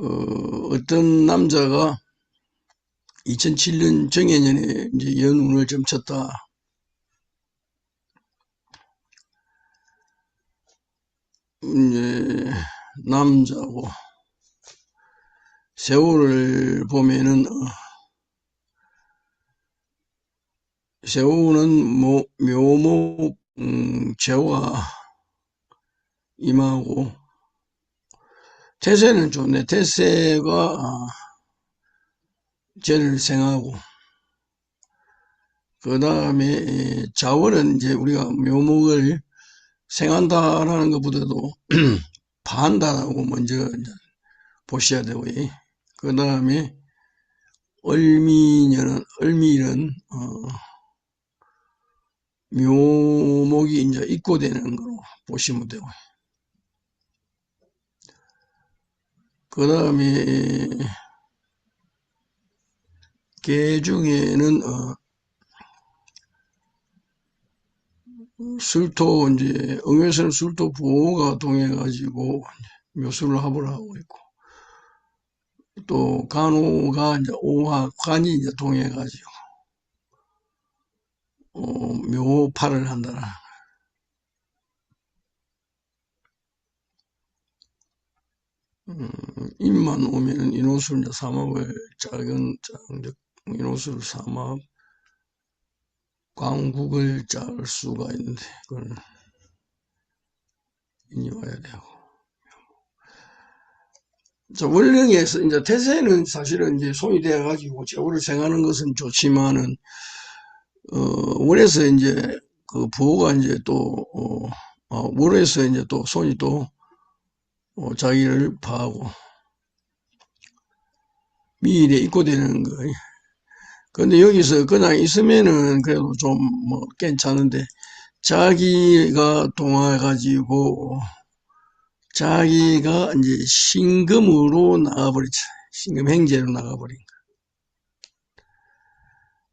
어떤 남자가 2007년 정해년에 이제 연운을 점쳤다. 이제 남자고 세월을 보면은 세월은 묘목 재화 임하고 태세는 좋네. 태세가 죄를 생하고 그 다음에 자월은 이제 우리가 묘목을 생한다라는 것보다도 파한다라고 먼저 보셔야 되고, 그 다음에 을미년은 묘목이 이제 입고되는 거로 보시면 되고, 그 다음에 개 중에는 술토 이제 응에서는 술토 부호가 동해가지고 묘수를 합을 하고 있고, 또 간호가 이제 오화 관이 이제 동해가지고 묘파를 한다라. 입만 오면은 인호술 이제 삼합을 작은 인호술 삼합 광국을 짤 수가 있는데 그건 인이 와야 되고. 자, 원령에서 이제 태세는 사실은 이제 손이 되어 가지고 재호를 생하는 것은 좋지만은 월에서 이제 그 부호가 이제 또 월에서 이제 또 손이 또 자기를 파하고 미일에 입고되는 거. 근데 여기서 그냥 있으면은 그래도 좀 뭐 괜찮은데 자기가 동화가지고 자기가 이제 신금으로 나가버리죠. 신금 행제로 나가버린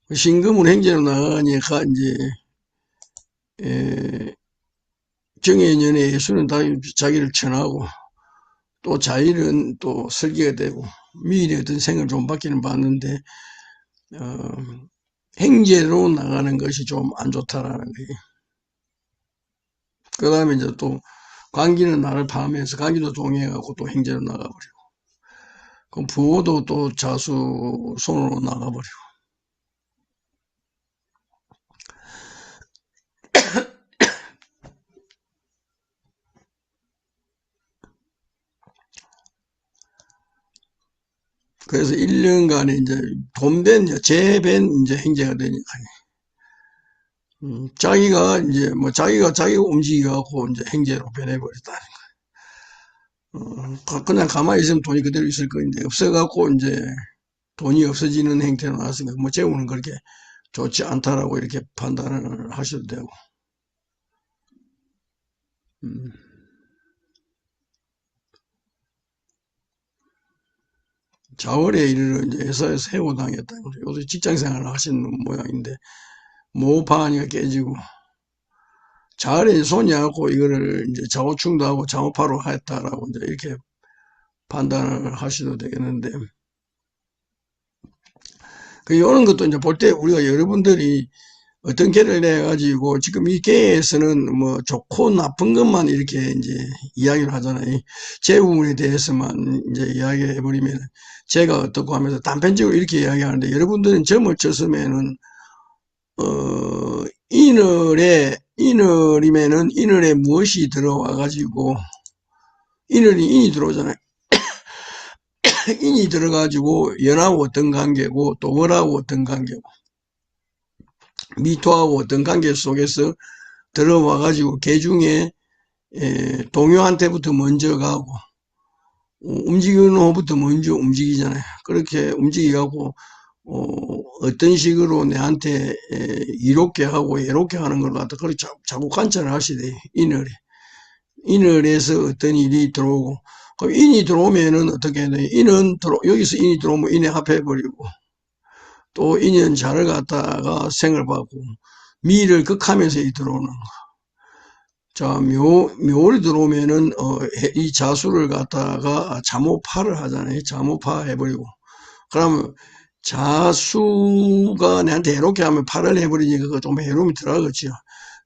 거. 신금으로 행제로 나가니까 이제 정해년의 예수는 다 자기를 천하고 또 자일은 또 설계가 되고 미일의 어떤 생을 좀 받기는 받는데 행제로 나가는 것이 좀 안 좋다라는 거예요. 그 다음에 이제 또 관기는 나를 파하면서 관기도 동해가고 또 행제로 나가버리고, 그럼 부호도 또 자수 손으로 나가버리고. 그래서 1년간에 이제 돈변, 재변 이제 행제가 되니까. 자기가 이제 뭐 자기가 움직여갖고 이제 행제로 변해버렸다는 거예요. 그냥 가만히 있으면 돈이 그대로 있을 건데 없어갖고 이제 돈이 없어지는 행태로 나왔으니까 뭐 재우는 그렇게 좋지 않다라고 이렇게 판단을 하셔도 되고. 자월에 이르러 이제 회사에서 해고당했다. 요새 직장생활을 하시는 모양인데 모파하니까 깨지고, 자월에 손이 하고 이거를 이제 자오충도 하고 자오파로 했다라고 이제 이렇게 판단을 하셔도 되겠는데, 그 요런 것도 이제 볼 때 우리가 여러분들이 어떤 개를 내 가지고 지금 이 개에서는 뭐 좋고 나쁜 것만 이렇게 이제 이야기를 하잖아요. 제 부분에 대해서만 이제 이야기해 버리면 제가 어떻고 하면서 단편적으로 이렇게 이야기하는데, 여러분들은 점을 쳤으면은 인을이면은 인을에 무엇이 들어와 가지고 인이 들어오잖아요. 인이 들어가지고 연하고 어떤 관계고 또 월하고 어떤 관계고 미토하고 어떤 관계 속에서 들어와 가지고 개 중에 동요한테부터 먼저 가고 움직이는 호부터 먼저 움직이잖아요. 그렇게 움직이고 어떤 식으로 내한테 이롭게 하고 예롭게 하는 걸 갖다 그렇게 자꾸 관찰을 하시대. 인을에서 어떤 일이 들어오고, 그럼 인이 들어오면은 어떻게 해야 돼? 여기서 인이 들어오면 인에 합해버리고, 또 인연자를 갖다가 생을 받고, 미를 극하면서 이 들어오는 거. 자, 묘월이 들어오면은, 이 자수를 갖다가 잠오파를 하잖아요. 잠오파 해버리고. 그러면 자수가 내한테 해롭게 하면 팔을 해버리니까 그거 좀 해로움이 들어가겠죠.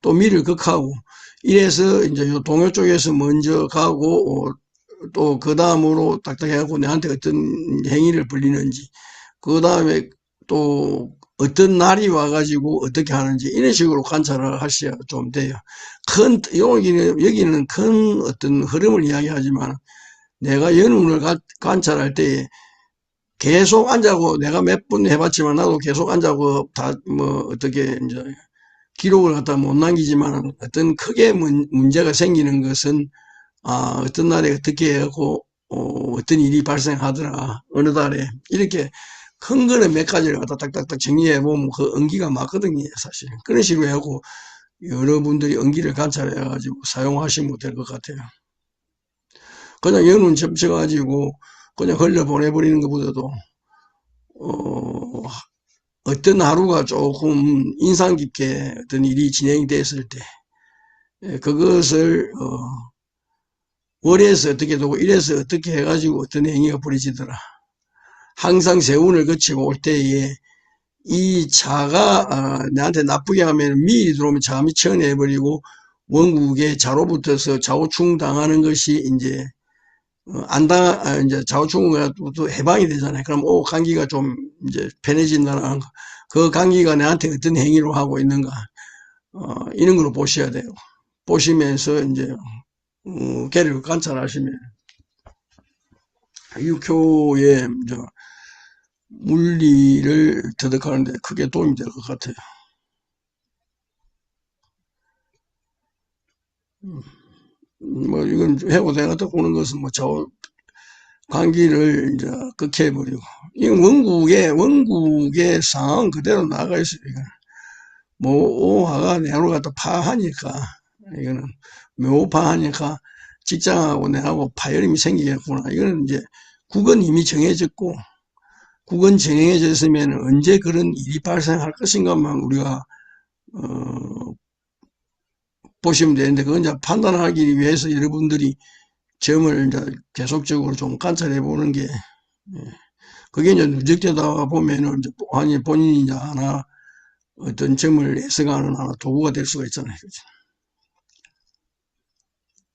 또 미를 극하고. 이래서 이제 요 동요 쪽에서 먼저 가고, 또 그 다음으로 딱딱해갖고 내한테 어떤 행위를 벌리는지, 그 다음에 또 어떤 날이 와가지고 어떻게 하는지 이런 식으로 관찰을 하셔야 좀 돼요. 여기는 큰 어떤 흐름을 이야기하지만 내가 연운을 관찰할 때 계속 앉아고 내가 몇 분 해봤지만 나도 계속 앉아고 다 뭐 어떻게 이제 기록을 갖다 못 남기지만 어떤 크게 문제가 생기는 것은 어떤 날에 어떻게 하고 어떤 일이 발생하더라 어느 달에 이렇게 큰 거는 몇 가지를 갖다 딱딱딱 정리해 보면 그 은기가 맞거든요 사실. 그런 식으로 하고 여러분들이 은기를 관찰해 가지고 사용하시면 될 것 같아요. 그냥 연운 접쳐가지고 그냥 흘려 보내버리는 것보다도 어떤 하루가 조금 인상 깊게 어떤 일이 진행이 됐을 때 그것을 월에서 어떻게 되고 일에서 어떻게 해가지고 어떤 행위가 벌어지더라. 항상 세운을 거치고 올 때에 이 자가 나한테 나쁘게 하면 미이 들어오면 자미 쳐내버리고 원국에 자로부터서 좌우충 당하는 것이 이제 이제 좌우충은 또 해방이 되잖아요. 그럼 감기가 좀 이제 편해진다는 거. 그 감기가 나한테 어떤 행위로 하고 있는가 이런 걸로 보셔야 돼요. 보시면서 이제 걔를 관찰하시면 육효의 물리를 터득하는데 크게 도움이 될 것 같아요. 뭐 이건 해고 내가 보는 것은 뭐 관기를 이제 극해버리고 이건 원국의 상황 그대로 나가 있어요. 이건 뭐 오화가 내로 갖다 파하니까 이거는 묘파하니까 직장하고 내하고 파열음이 생기겠구나. 이거는 이제 국은 이미 정해졌고 국은 정해졌으면 언제 그런 일이 발생할 것인가만 우리가 보시면 되는데 그건 이제 판단하기 위해서 여러분들이 점을 이제 계속적으로 좀 관찰해 보는 게 그게 이제 누적되다 보면은 이제 아니 본인이 이제 하나 어떤 점을 해석하는 하나 도구가 될 수가 있잖아요. 그렇죠?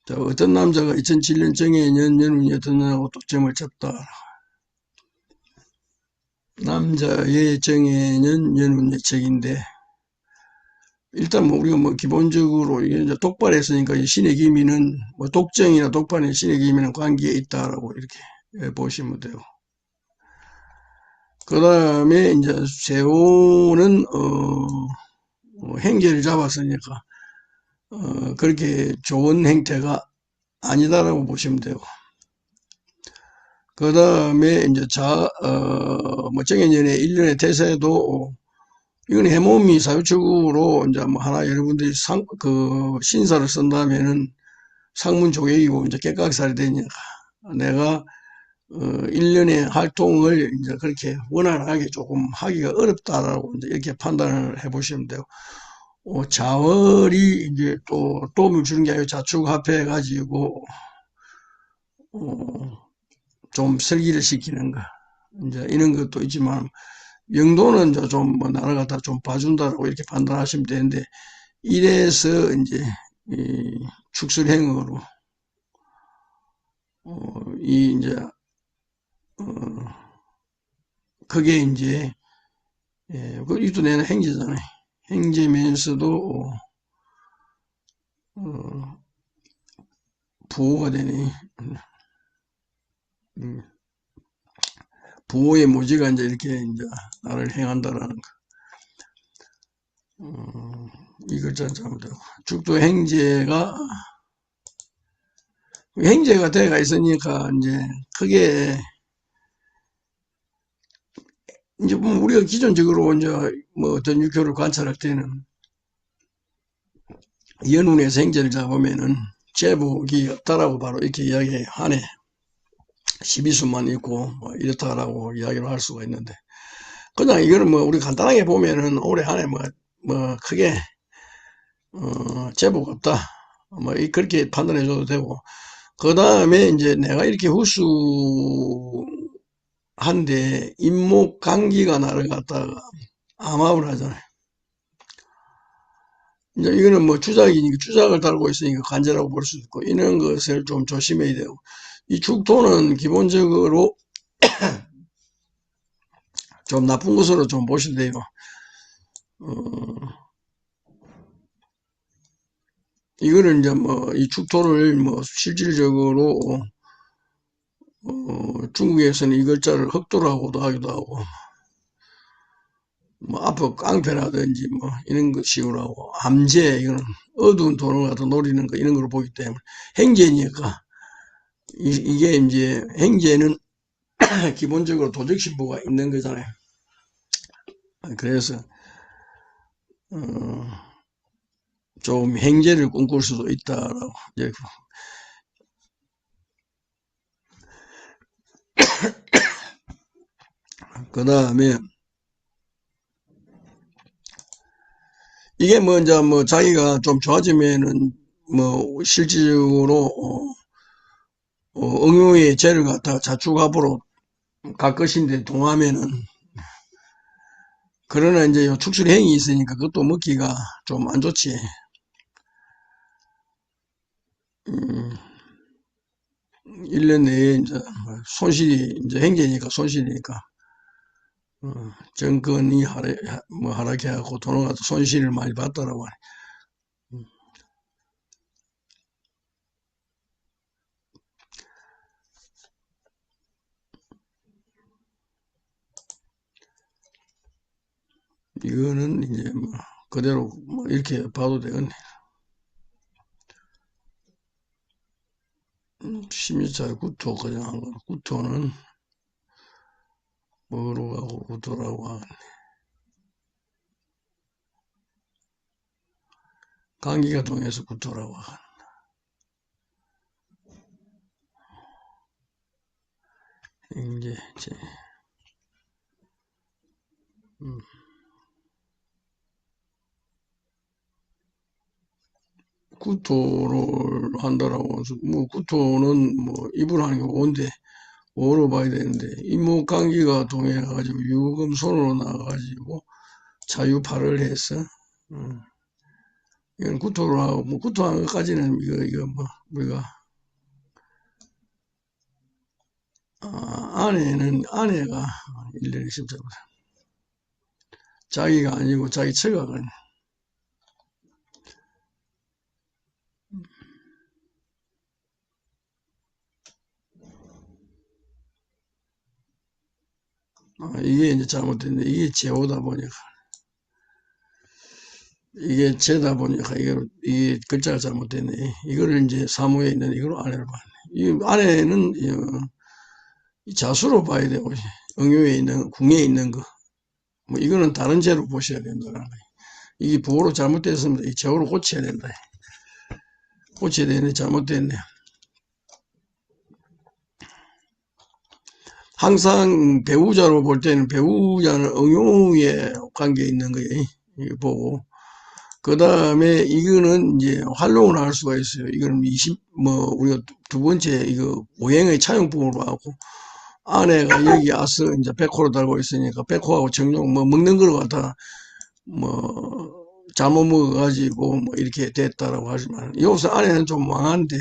자, 어떤 남자가 2007년 정해년 연운이 어떤 년하고 또 점을 쳤다. 남자의 정해년 연운 예측인데 일단 뭐 우리가 뭐 기본적으로 이게 이제 독발했으니까 신의 기미는 뭐 독정이나 독발의 신의 기미는 관계에 있다라고 이렇게 보시면 돼요. 그 다음에 이제 세우는 행계를 잡았으니까 그렇게 좋은 행태가 아니다라고 보시면 되고 그 다음에 이제 뭐 정해년의 1년의 태세도 이건 해몸이 사유축으로 이제 뭐 하나 여러분들이 신사를 쓴다면은 상문 조객이고 이제 객각살이 되니까 내가 1년의 활동을 이제 그렇게 원활하게 조금 하기가 어렵다라고 이제 이렇게 판단을 해 보시면 되고 자월이 이제 또 도움을 주는 게 아니라 자축합해 가지고 좀 설기를 시키는 거 이제 이런 것도 있지만 영도는 이제 좀 뭐 나를 갖다 좀 봐준다라고 이렇게 판단하시면 되는데 이래서 이제 이 축술행으로 이 이제 그게 이제 그 이도 내는 행제잖아요. 행제면서도 부호가 되네. 부호의 모지가 이제 이렇게 이제 나를 행한다라는 거. 이 글자 잘못되고 죽도 행제가 돼가 있으니까 이제 크게 이제 뭐 우리가 기존적으로 이제 뭐 어떤 육효를 관찰할 때는 연운에서 행제를 잡으면은 제복이 없다라고 바로 이렇게 이야기하네. 12수만 있고 뭐 이렇다라고 이야기를 할 수가 있는데 그냥 이거는 뭐 우리 간단하게 보면은 올해 안에 뭐 크게 제복 없다. 뭐, 그렇게 판단해 줘도 되고. 그 다음에 이제 내가 이렇게 후수한데 잇목 감기가 나를 갖다가 암압을 하잖아요. 이제 이거는 뭐 주작이니까 주작을 달고 있으니까 관제라고 볼 수 있고 이런 것을 좀 조심해야 되고 이 축토는 기본적으로 좀 나쁜 것으로 좀 보셔야 돼요. 이거는 이제 뭐 이 축토를 뭐 실질적으로 중국에서는 이 글자를 흑도라고도 하기도 하고 뭐 앞에 깡패라든지 뭐 이런 것 식으로 하고 암제 이거는 어두운 돈을 갖다 노리는 거 이런 걸 보기 때문에 행제니까 이게 이제 행제는 기본적으로 도적 신부가 있는 거잖아요. 그래서 좀 행제를 꿈꿀 수도 있다라고. 그 다음에 이게 뭐 이제 뭐 자기가 좀 좋아지면은 뭐 실질적으로 응용의 죄를 갖다가 자축합으로 갈 것인데 동하면은 그러나 이제 요 축술행이 있으니까 그것도 먹기가 좀 안 좋지. 음, 1년 내에 이제 손실이 이제 행제니까 손실이니까 정권이 하락해갖고 돈을 갖다 손실을 많이 봤다라고 하네. 이거는 이제 뭐 그대로 뭐 이렇게 봐도 되겠네. 16자 구토 그냥 한 거. 구토는 뭐로 가고 구토라고 하겠네. 감기가 동해서 구토라고 하겠네. 이제 구토를 한다라고 해서 뭐 구토는 뭐 입을 하는 게 온데 뭐로 봐야 되는데 잇목 감기가 동해가지고 유금손으로 나가가지고 자유팔을 해서 이건 구토를 하고 뭐 구토하는 것까지는 이거 뭐 우리가 아내가 1년에 10자 자기가 아니고 자기 처가가 이게 이제 잘못됐네. 이게 제오다 보니까 이게 제다 보니까 이게 글자가 잘못됐네. 이거를 이제 사무에 있는 이걸 아내로 봤네. 이 아내는 자수로 봐야 되고 응유에 있는 궁에 있는 거. 뭐 이거는 다른 죄로 보셔야 된다는 거예요. 이게 부호로 잘못됐습니다. 이 제호로 고쳐야 된다. 고쳐야 되는데 잘못됐네. 항상 배우자로 볼 때는 배우자는 응용에 관계 있는 거예요. 이거 보고. 그 다음에 이거는 이제 활용을 할 수가 있어요. 이거는 우리가 두 번째 이거 오행의 차용법으로 하고 아내가 여기 와서 이제 백호로 달고 있으니까 백호하고 정용 뭐 먹는 걸 갖다 뭐 잘못 먹어가지고 뭐 이렇게 됐다라고 하지만 여기서 아내는 좀 망한데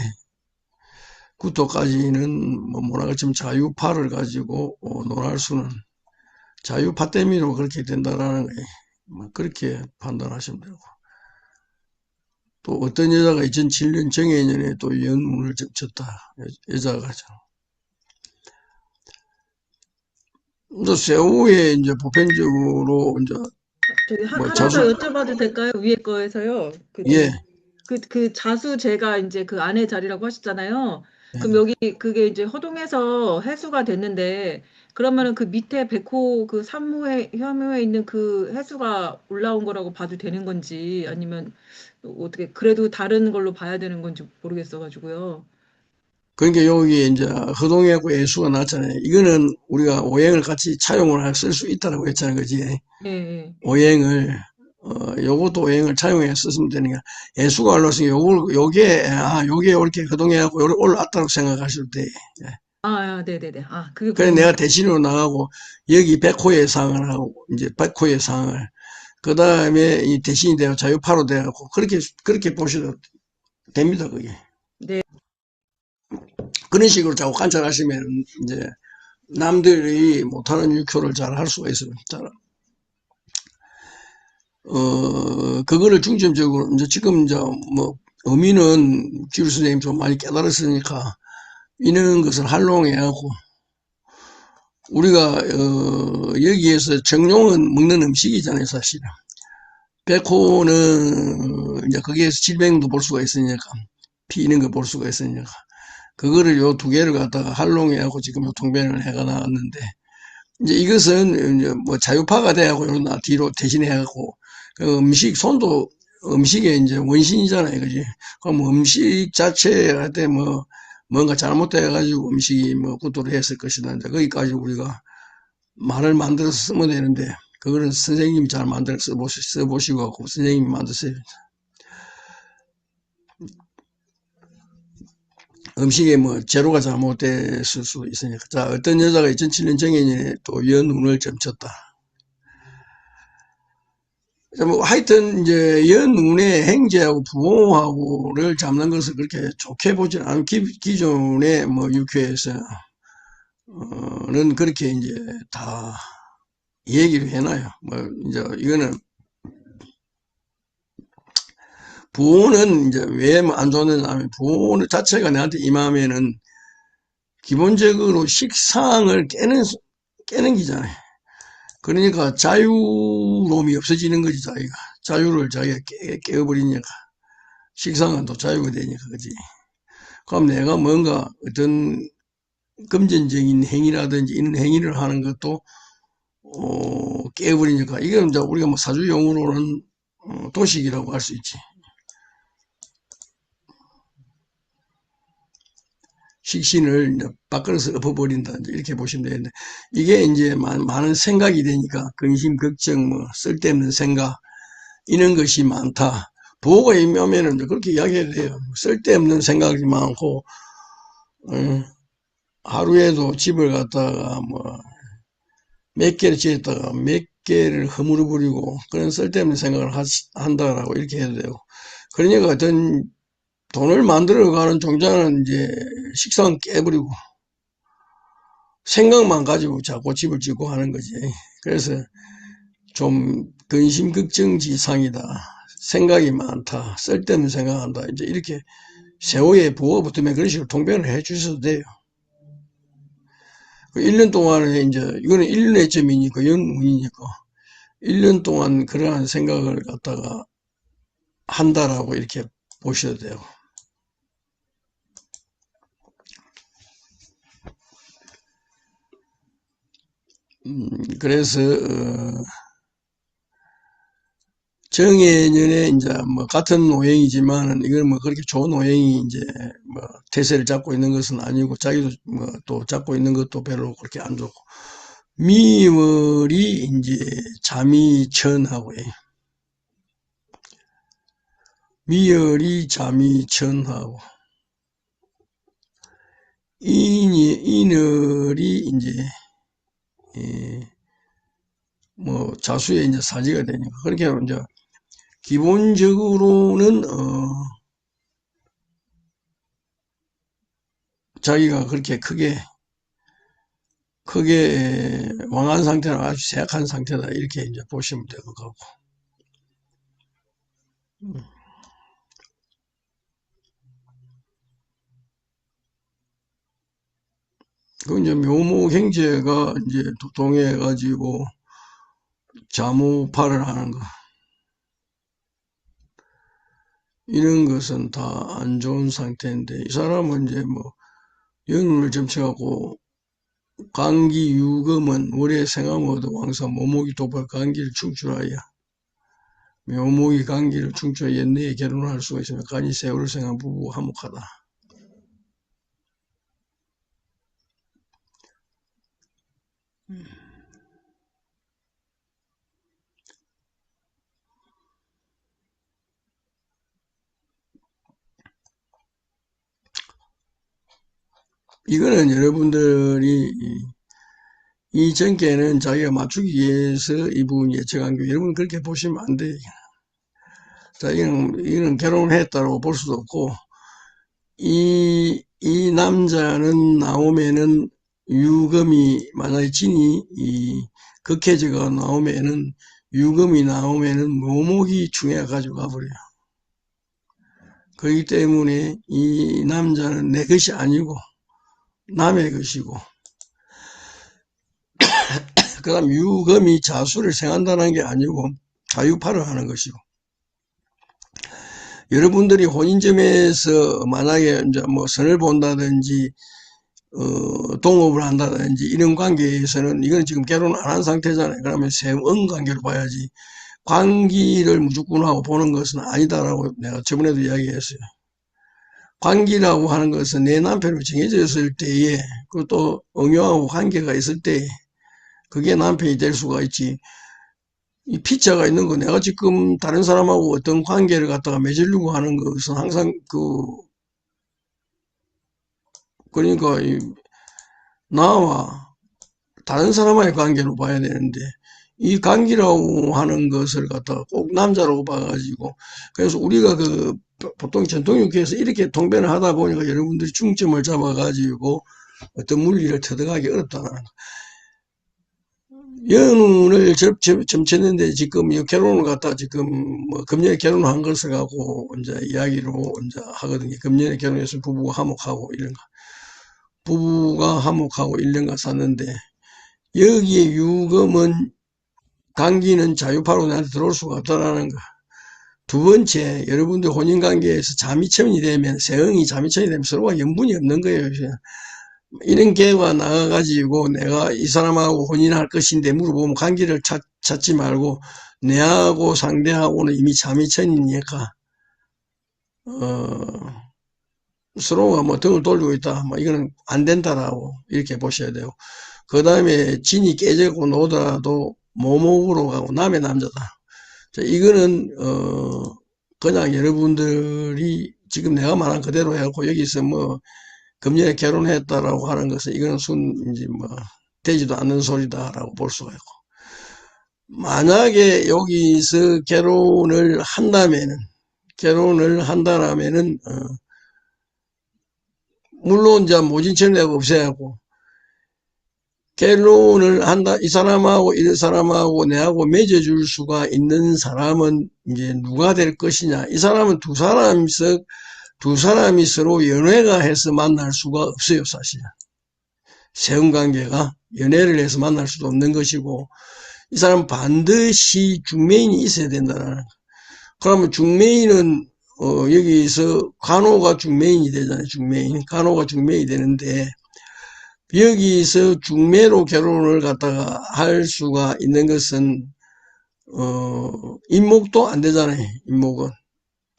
구토까지는 뭐 뭐라 지금 자유파를 가지고 논할 수는 자유파 때문에 그렇게 된다라는 거예요. 뭐 그렇게 판단하시면 되고 또 어떤 여자가 2007년 정해년에 또 연운을 쳤다 여자가 이제 세후에 이제 보편적으로 이제 저기 뭐 하나 자수 더 여쭤봐도 될까요? 위에 거에서요. 예, 그 자수 제가 이제 그 아내 자리라고 하셨잖아요. 예. 그럼 여기 그게 이제 허동해서 해수가 됐는데 그러면은 그 밑에 백호 그 삼무에 혐의에 있는 그 해수가 올라온 거라고 봐도 되는 건지 아니면 어떻게 그래도 다른 걸로 봐야 되는 건지 모르겠어가지고요. 그러니까 여기 이제 허동하고 애수가 나왔잖아요. 이거는 우리가 오행을 같이 차용을 할 쓸 수 있다라고 했잖아요, 그지? 예, 예. 오행을 요것도 오행을 차용해 썼으면 되니까, 예수가 올라서 요게 이렇게 거동해갖고 올라왔다고 생각하셔도 돼. 예. 네네네. 그게 그래, 그럼, 내가 대신으로 나가고, 여기 백호의 상을 하고, 이제 백호의 상을, 그 다음에 이 대신이 되고 자유파로 돼갖고, 그렇게 보셔도 됩니다, 그게. 네. 그런 식으로 자꾸 관찰하시면, 이제, 남들이 못하는 육효를 잘 할 수가 있어요. 그거를 중점적으로, 이제 지금 이제 뭐, 의미는 기율 선생님 좀 많이 깨달았으니까, 이런 것을 활용해갖고, 우리가, 여기에서 정용은 먹는 음식이잖아요, 사실은. 백호는, 이제 거기에서 질병도 볼 수가 있으니까, 피 있는 거 볼 수가 있으니까, 그거를 요 두 개를 갖다가 활용해갖고 지금 요 통변을 해가 나왔는데, 이제 이것은 이제 뭐 자유파가 돼갖고 요런 뒤로 대신해갖고, 그 손도 음식의 이제 원신이잖아요, 그지? 그럼 뭐 음식 자체한테 뭐, 뭔가 잘못돼가지고 음식이 뭐 구토를 했을 것이다. 이제 거기까지 우리가 말을 만들어서 쓰면 되는데, 그거는 선생님이 잘 만들어서 써보시고, 선생님이 만드세요. 음식에 뭐 재료가 잘못됐을 수도 있으니까. 자, 어떤 여자가 2007년 정해인에 또 연운을 점쳤다. 뭐 하여튼 이제 연운의 행제하고 부호하고를 잡는 것을 그렇게 좋게 보지 않아요. 기존의 뭐 육회에서는 그렇게 이제 다 얘기를 해놔요. 뭐 이제 이거는 부호는 이제 왜 안 좋느냐 하면 부호 자체가 나한테 임하면은 기본적으로 식상을 깨는 기잖아요. 그러니까 자유로움이 없어지는 거지, 자기가. 자유를 자기가 깨어버리니까. 식상은 또 자유가 되니까, 그지. 그럼 내가 뭔가 어떤 금전적인 행위라든지 이런 행위를 하는 것도, 깨어버리니까. 이건 이제 우리가 뭐 사주용어로는 도식이라고 할 수 있지. 식신을 이제 바꿔서 엎어버린다. 이렇게 보시면 되는데, 이게 이제 많은 생각이 되니까, 근심, 걱정, 뭐, 쓸데없는 생각, 이런 것이 많다. 부호가 임하면은 그렇게 이야기해야 돼요. 쓸데없는 생각이 많고, 하루에도 집을 갔다가 뭐, 몇 개를 지었다가 몇 개를 허물어 버리고, 그런 쓸데없는 생각을 한다라고 이렇게 해도 되고. 그러니까 어떤 돈을 만들어가는 종자는 이제 식상을 깨버리고, 생각만 가지고 자꾸 집을 짓고 하는 거지. 그래서 좀 근심걱정지상이다. 생각이 많다. 쓸데없는 생각한다. 이제 이렇게 세월에 부호 붙으면 그런 식으로 통변을 해 주셔도 돼요. 1년 동안에 이제 이거는 1년의 점이니까 연운이니까 1년 동안 그러한 생각을 갖다가 한다라고 이렇게 보셔도 돼요. 그래서 정해년에 이제 뭐 같은 오행이지만은 이걸 뭐 그렇게 좋은 오행이 이제 뭐 태세를 잡고 있는 것은 아니고 자기도 뭐 또 잡고 있는 것도 별로 그렇게 안 좋고 미월이 이제 자미천하고 미열이 자미천하고 인월이 이제 뭐 자수의 이제 사지가 되니까 그렇게 이제 기본적으로는 자기가 그렇게 크게 왕한 상태는 아주 세약한 상태다 이렇게 이제 보시면 될 것 같고 그 이제 묘목행제가 이제 동해 가지고 자무파를 하는 거 이런 것은 다 안 좋은 상태인데 이 사람은 이제 뭐 연운을 점쳐갖고 간기 유금은 월에 생암어도 왕사 모목이 도발 간기를 충출하여 묘목이 간기를 충출하여 연내에 결혼할 수가 있으며 간이 세월을 생한 부부 화목하다. 이거는 여러분들이 이 전개는 자기가 맞추기 위해서 이 부분 예측한 거 여러분 그렇게 보시면 안 돼요. 자, 이거는 결혼을 했다고 볼 수도 없고, 이 남자는 나오면은 유금이, 만약에 진이, 극해져가 나오면은, 유금이 나오면은 묘목이 충해가지고 가버려요. 그렇기 때문에 이 남자는 내 것이 아니고, 남의 것이고, 그 다음 유금이 자수를 생한다는 게 아니고, 자유팔을 하는 것이고, 여러분들이 혼인점에서 만약에 이제 뭐 선을 본다든지, 동업을 한다든지 이런 관계에서는 이건 지금 결혼 안 한 상태잖아요. 그러면 세음 관계로 봐야지. 관기를 무조건 하고 보는 것은 아니다라고 내가 저번에도 이야기했어요. 관기라고 하는 것은 내 남편으로 정해져 있을 때에, 그리고 또 응용하고 관계가 있을 때, 그게 남편이 될 수가 있지. 이 피자가 있는 거 내가 지금 다른 사람하고 어떤 관계를 갖다가 맺으려고 하는 것은 항상 그러니까 나와 다른 사람과의 관계로 봐야 되는데, 이 관계라고 하는 것을 갖다가 꼭 남자라고 봐가지고, 그래서 우리가 보통 전통육회에서 이렇게 통변을 하다 보니까 여러분들이 중점을 잡아가지고 어떤 물리를 터득하기 어렵다는 거. 연운을 점쳤는데 지금 이 결혼을 갖다 지금 뭐 금년에 결혼한 것을 갖고 이제 이야기로 이제 하거든요. 금년에 결혼해서 부부가 화목하고 이런 거. 부부가 화목하고 1년간 샀는데, 여기에 유금은 관기는 자유파로 나한테 들어올 수가 없다라는 거. 두 번째, 여러분들 혼인관계에서 자미천이 되면, 세응이 자미천이 되면 서로가 연분이 없는 거예요. 이런 계가 나가가지고 내가 이 사람하고 혼인할 것인데 물어보면 관계를 찾지 말고 내하고 상대하고는 이미 자미천이니까, 서로가 뭐 등을 돌리고 있다. 뭐 이거는 안 된다라고 이렇게 보셔야 되고. 그 다음에 진이 깨지고 노더라도 모목으로 가고 남의 남자다. 자, 이거는 그냥 여러분들이 지금 내가 말한 그대로 해갖고 여기서 뭐 금년에 결혼했다라고 하는 것은 이거는 이제 뭐 되지도 않는 소리다라고 볼 수가 있고, 만약에 여기서 결혼을 한다라면은 물론 이제 모진천내가 없애야고, 결혼을 한다, 이 사람하고 이 사람하고 내하고 맺어줄 수가 있는 사람은 이제 누가 될 것이냐. 이 사람은 두 사람이 서로 연애가 해서 만날 수가 없어요, 사실. 세운관계가 연애를 해서 만날 수도 없는 것이고, 이 사람은 반드시 중매인이 있어야 된다는 거. 그러면 중매인은, 여기서 간호가 중매인이 되잖아요, 중매인. 간호가 중매인이 되는데, 여기서 중매로 결혼을 갖다가 할 수가 있는 것은, 임목도 안 되잖아요, 임목은.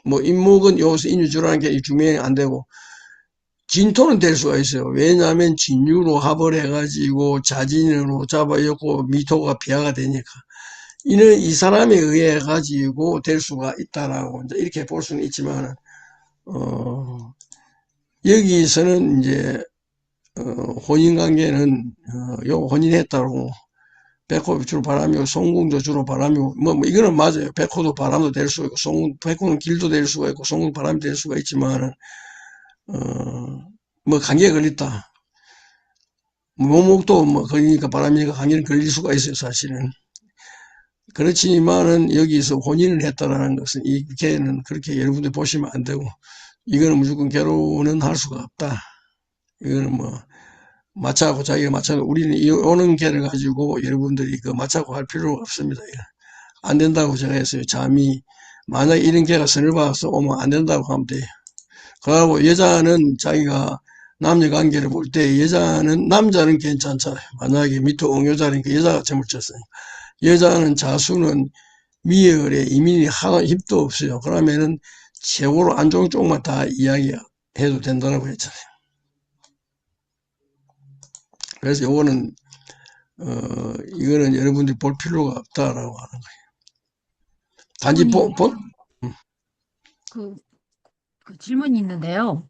뭐, 임목은 여기서 인유주라는 게 중매인이 안 되고, 진토는 될 수가 있어요. 왜냐하면 진유로 합을 해가지고 자진으로 잡아였고 미토가 비하가 되니까. 이는 이 사람에 의해 가지고 될 수가 있다라고 이제 이렇게 볼 수는 있지만, 여기서는 이제, 혼인관계는, 요 혼인했다고, 백호 주로 바람이고, 송궁도 주로 바람이고, 이거는 맞아요. 백호도 바람도 될 수가 있고, 백호는 길도 될 수가 있고, 송궁 바람이 될 수가 있지만은, 뭐, 감기에 걸렸다. 묘목도 뭐, 그러니까 바람이니까 감기는 걸릴 수가 있어요, 사실은. 그렇지만은, 여기서 혼인을 했다라는 것은, 이 개는 그렇게 여러분들 보시면 안 되고, 이거는 무조건 결혼은 할 수가 없다. 이거는 뭐, 맞춰하고 자기가 맞춰고, 우리는 이 오는 개를 가지고 여러분들이 맞춰고 할 필요가 없습니다. 안 된다고 제가 했어요. 잠이, 만약 이런 개가 선을 봐서 오면 안 된다고 하면 돼요. 그리고 여자는 자기가 남녀 관계를 볼 때 남자는 괜찮잖아요. 만약에 미토 응요자니까 여자가 점을 쳤으니까. 여자는 자수는 미열에 이민이 하나도 힘도 없어요. 그러면은 최고로 안 좋은 쪽만 다 이야기해도 된다고 했잖아요. 그래서 요거는, 이거는 여러분들이 볼 필요가 없다라고 하는 거예요. 단지 질문이, 그 질문이 있는데요.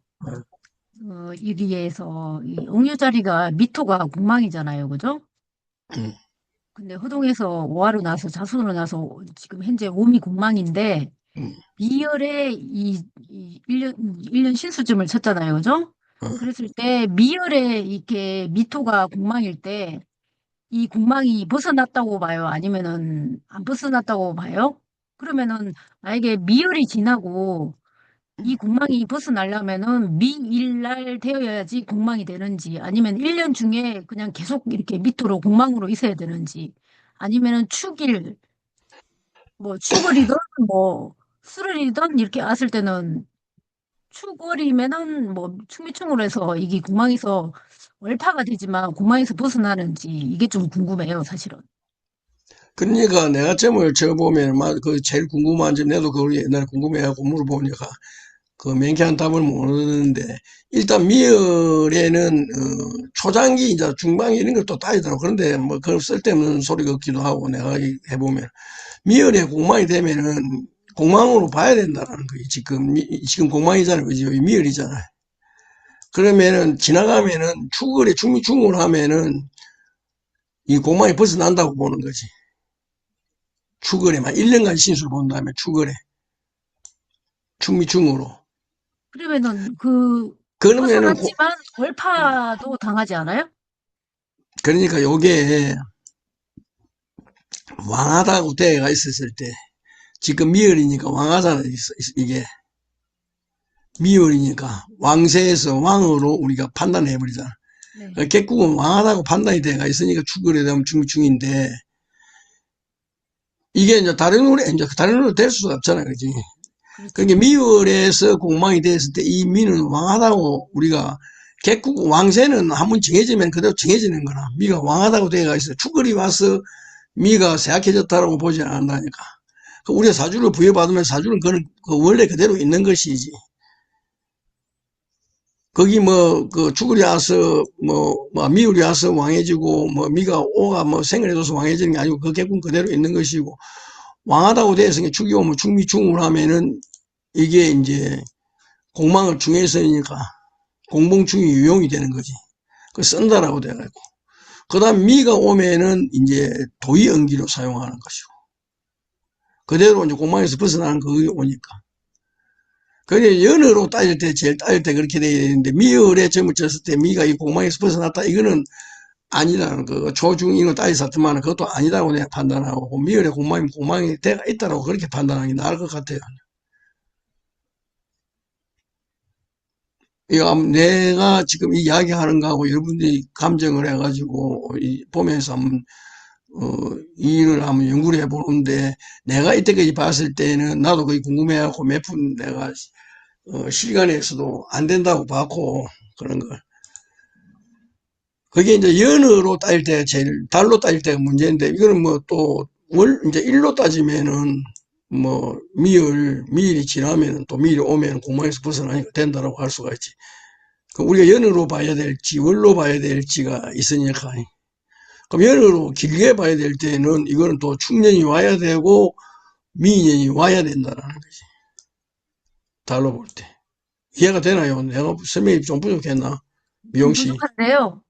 여기에서 이 응유자리가 미토가 공망이잖아요. 그죠? 음, 근데 허동에서 오화로 나서 자순으로 나서 지금 현재 오미 공망인데 음, 미열에 이 1년 신수점을 쳤잖아요. 그죠? 어. 그랬을 때 미열에 이렇게 미토가 공망일 때 이 공망이 벗어났다고 봐요? 아니면은 안 벗어났다고 봐요? 그러면은 만약에 미열이 지나고 이 공망이 벗어나려면은 미일날 되어야지 공망이 되는지 아니면 1년 중에 그냥 계속 이렇게 밑으로 공망으로 있어야 되는지 아니면은 축일 뭐 축월이든 뭐 수월이든 이렇게 왔을 때는 축월이면은 뭐 축미충으로 해서 이게 공망에서 월파가 되지만 공망에서 벗어나는지 이게 좀 궁금해요, 사실은. 그러니까 내가 점을 쳐보면, 그 제일 궁금한 점, 나도 그걸 옛날에 궁금해하고 물어보니까, 그 명쾌한 답을 못 얻는데, 일단 미열에는, 초장기, 이제 중반기 이런 것도 따지더라고. 그런데 뭐, 그걸 쓸데없는 소리가 없기도 하고, 내가 해보면. 미열에 공망이 되면은, 공망으로 봐야 된다라는 거지. 지금 공망이잖아요. 그죠? 미열이잖아요. 그러면은, 지나가면은, 축을에, 중을 하면은, 이 공망이 벗어난다고 보는 거지. 축을에만 1년간 신수를 본다면 축을에 충미충으로 그러면은 그 그러면은 벗어났지만 월파도 당하지 않아요? 그러니까 요게 왕하다고 대가 있었을 때 지금 미열이니까 왕하잖아. 이게 미열이니까 왕세에서 왕으로 우리가 판단해 버리잖아. 네. 결국은 왕하다고 판단이 돼가 있으니까 축을에 되면 충미충인데 이게 이제 다른 우로 될 수가 없잖아. 그지? 그러니까 그렇죠. 미월에서 공망이 됐을 때 이 미는 왕하다고 우리가 객국 왕세는 한번 정해지면 그대로 정해지는 거라. 미가 왕하다고 되어가 있어. 축을이 와서 미가 쇠약해졌다라고 보지 않는다니까. 우리가 사주를 부여받으면 사주는 그 원래 그대로 있는 것이지. 거기 그 축을이 와서 미울이 와서 왕해지고 미가 오가 생을 해줘서 왕해지는 게 아니고 그 객국 그대로 있는 것이고 왕하다고 되어서 축이 오면 축미충을 하면은 이게 이제 공망을 중에서니까 공봉충이 유용이 되는 거지. 그 쓴다라고 돼가지고. 그 다음 미가 오면은 이제 도의연기로 사용하는 것이고. 그대로 이제 공망에서 벗어나는 그게 오니까. 그게 연으로 따질 때, 제일 따질 때 그렇게 돼야 되는데, 미열에 점을 쳤을 때 미가 이 공망에서 벗어났다. 이거는 아니라는 거. 초중인을 따지었지만 그것도 아니라고 내가 판단하고, 미열에 공망이 대가 있다라고 그렇게 판단하는 게 나을 것 같아요. 이거 내가 지금 이야기하는 거하고 여러분들이 감정을 해가지고 보면서 한번 이 일을 한번 연구를 해보는데 내가 이때까지 봤을 때는 나도 거의 궁금해하고 몇 푼 내가 시간에서도 안 된다고 봤고 그런 걸 그게 이제 연으로 따질 때 제일 달로 따질 때가 문제인데 이거는 뭐 또 월 이제 일로 따지면은 뭐 미일이 지나면 또 미일이 오면 공망에서 벗어나니까 된다라고 할 수가 있지. 그 우리가 연으로 봐야 될지 월로 봐야 될지가 있으니까 그럼 연으로 길게 봐야 될 때는 이거는 또 축년이 와야 되고 미년이 와야 된다는 거지. 달로 볼 때. 이해가 되나요? 내가 설명이 좀 부족했나? 좀 미용씨. 부족한데요.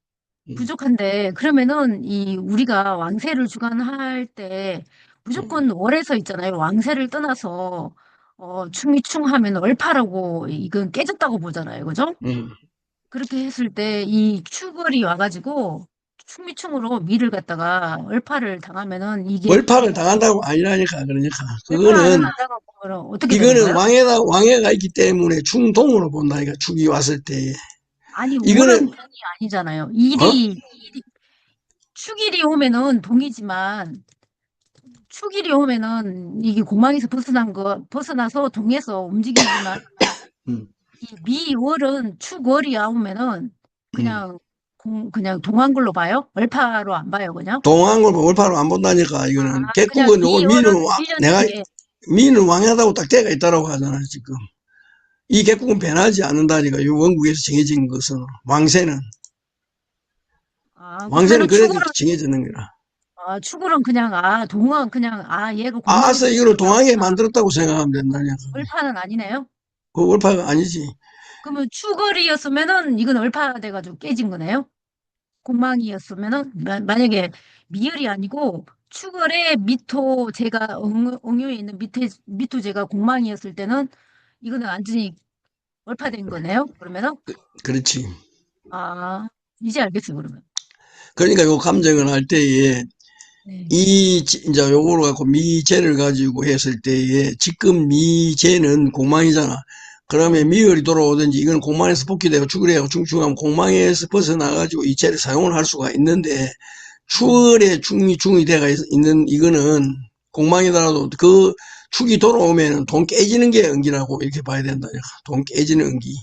음, 부족한데 그러면은 이 우리가 왕세를 주관할 때 음, 무조건 월에서 있잖아요. 왕세를 떠나서 충이충하면 월파라고 이건 깨졌다고 보잖아요. 그죠? 음. 그렇게 했을 때 이 축월이 와가지고 충미충으로 미를 갖다가 월파를 당하면은 이게 월파를 당한다고 아니라니까, 그러니까. 월파를 안 그거는, 한다고 보면 어떻게 되는 이거는 거예요? 왕해가 있기 때문에 충동으로 본다니까, 축이 왔을 때. 아니 월은 이거는, 동이 아니잖아요. 어? 축일이 오면은 동이지만 축일이 오면은 이게 공망에서 벗어나서 동에서 움직이지만 음, 이 미월은 축월이 오면은 음. 그냥 그냥 동한 걸로 봐요? 월파로 안 봐요, 그냥? 동한 걸 월파로 안 본다니까, 아, 이거는. 그냥 결국은 요거 미월은 1년 내가, 중에 미는 왕하다고 딱 때가 있다라고 하잖아, 지금. 이 결국은 변하지 않는다니까, 이 원국에서 정해진 것은. 왕세는. 왕세는 그러면은 그래도 정해지는 거라. 축월은 그냥 동은 그냥 얘가 공망에서 알았어, 이거를 동하게 벗어나구나. 만들었다고 생각하면 된다니까. 월파는 아니네요. 그 월파가 아니지. 그러면 추걸이었으면은 이건 얼파돼가지고 깨진 거네요? 공망이었으면은 만약에 미열이 아니고 추걸의 미토제가 응유에 있는 미토제가 공망이었을 때는 이거는 완전히 얼파된 거네요? 그러면은 그렇지. 아 이제 알겠어요 그러면. 그러니까 요 감정을 할 때에 네. 이제 요거를 갖고 미제를 가지고 했을 때에 지금 미제는 공망이잖아. 네. 그러면 미열이 돌아오든지 이건 공망에서 복귀되고 추월해고 중충하면 공망에서 벗어나가지고 이 제를 사용을 할 수가 있는데 추월에 중이 돼가 있는 이거는 공망이더라도 그 축이 돌아오면 돈 깨지는 게 응기라고 이렇게 봐야 된다. 돈 깨지는 응기.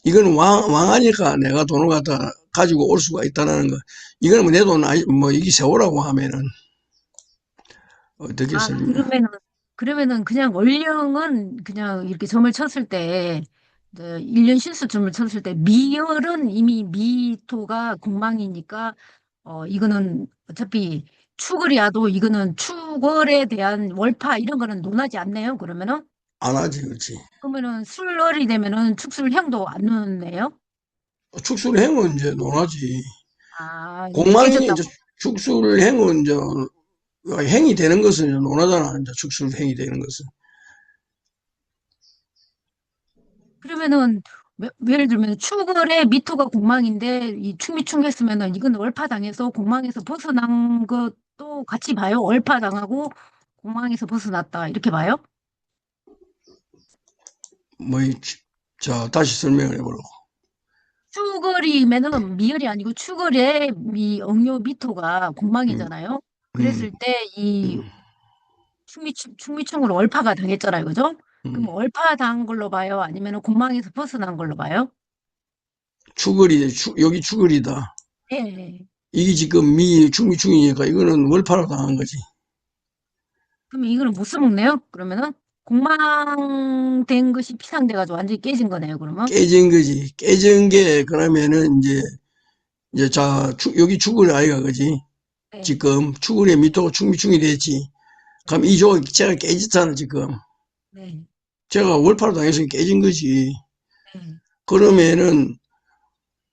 이건 왕하니까 내가 돈을 갖다 가지고 올 수가 있다는 거. 이거는 뭐 내 돈, 뭐, 이게 세월하고 하면은, 어떻게 아 설명, 그러면은 그냥 원령은 그냥 이렇게 점을 쳤을 때 이제 1년 실수 점을 쳤을 때 미열은 이미 미토가 공망이니까 이거는 어차피 추걸이라도 이거는 추걸에 대한 월파 이런 거는 논하지 않네요. 그러면은 안 하지, 그렇지. 그러면은 술월이 되면은 축술행도 안 논네요. 축술행은 이제 논하지. 아 이게 공망이 이제 깨졌다고. 축술행은 이제, 행이 되는 것은 이제 논하잖아. 이제 축술행이 되는 것은. 그러면은 예를 들면 추걸에 미토가 공망인데 이 충미충 했으면은 이건 월파당해서 공망에서 벗어난 것도 같이 봐요. 월파당하고 공망에서 벗어났다 이렇게 봐요. 뭐, 자, 다시 설명을 해보라고. 추걸이면은 미열이 아니고 추걸에 억류 미토가 음, 공망이잖아요. 음, 그랬을 때 이 음, 충미충으로 월파가 당했잖아요. 그죠? 그럼 음. 월파 당한 걸로 봐요? 아니면은 공망에서 벗어난 걸로 봐요? 여기 추글이다. 예. 이게 지금 충미충이니까 이거는 월파로 당한 거지. 그럼 이거는 못 써먹네요? 그러면은 공망된 것이 피상돼가지고 완전히 깨진 거네요, 그러면? 깨진 거지. 깨진 게, 그러면은 이제 자, 여기 축을 아이가, 그지? 네, 지금 축을에 밑도가 충이 됐지. 그럼 이 조가 제가 깨졌잖아, 지금. 네, 제가 월파로 당해서 깨진 거지. 네. 그러면은,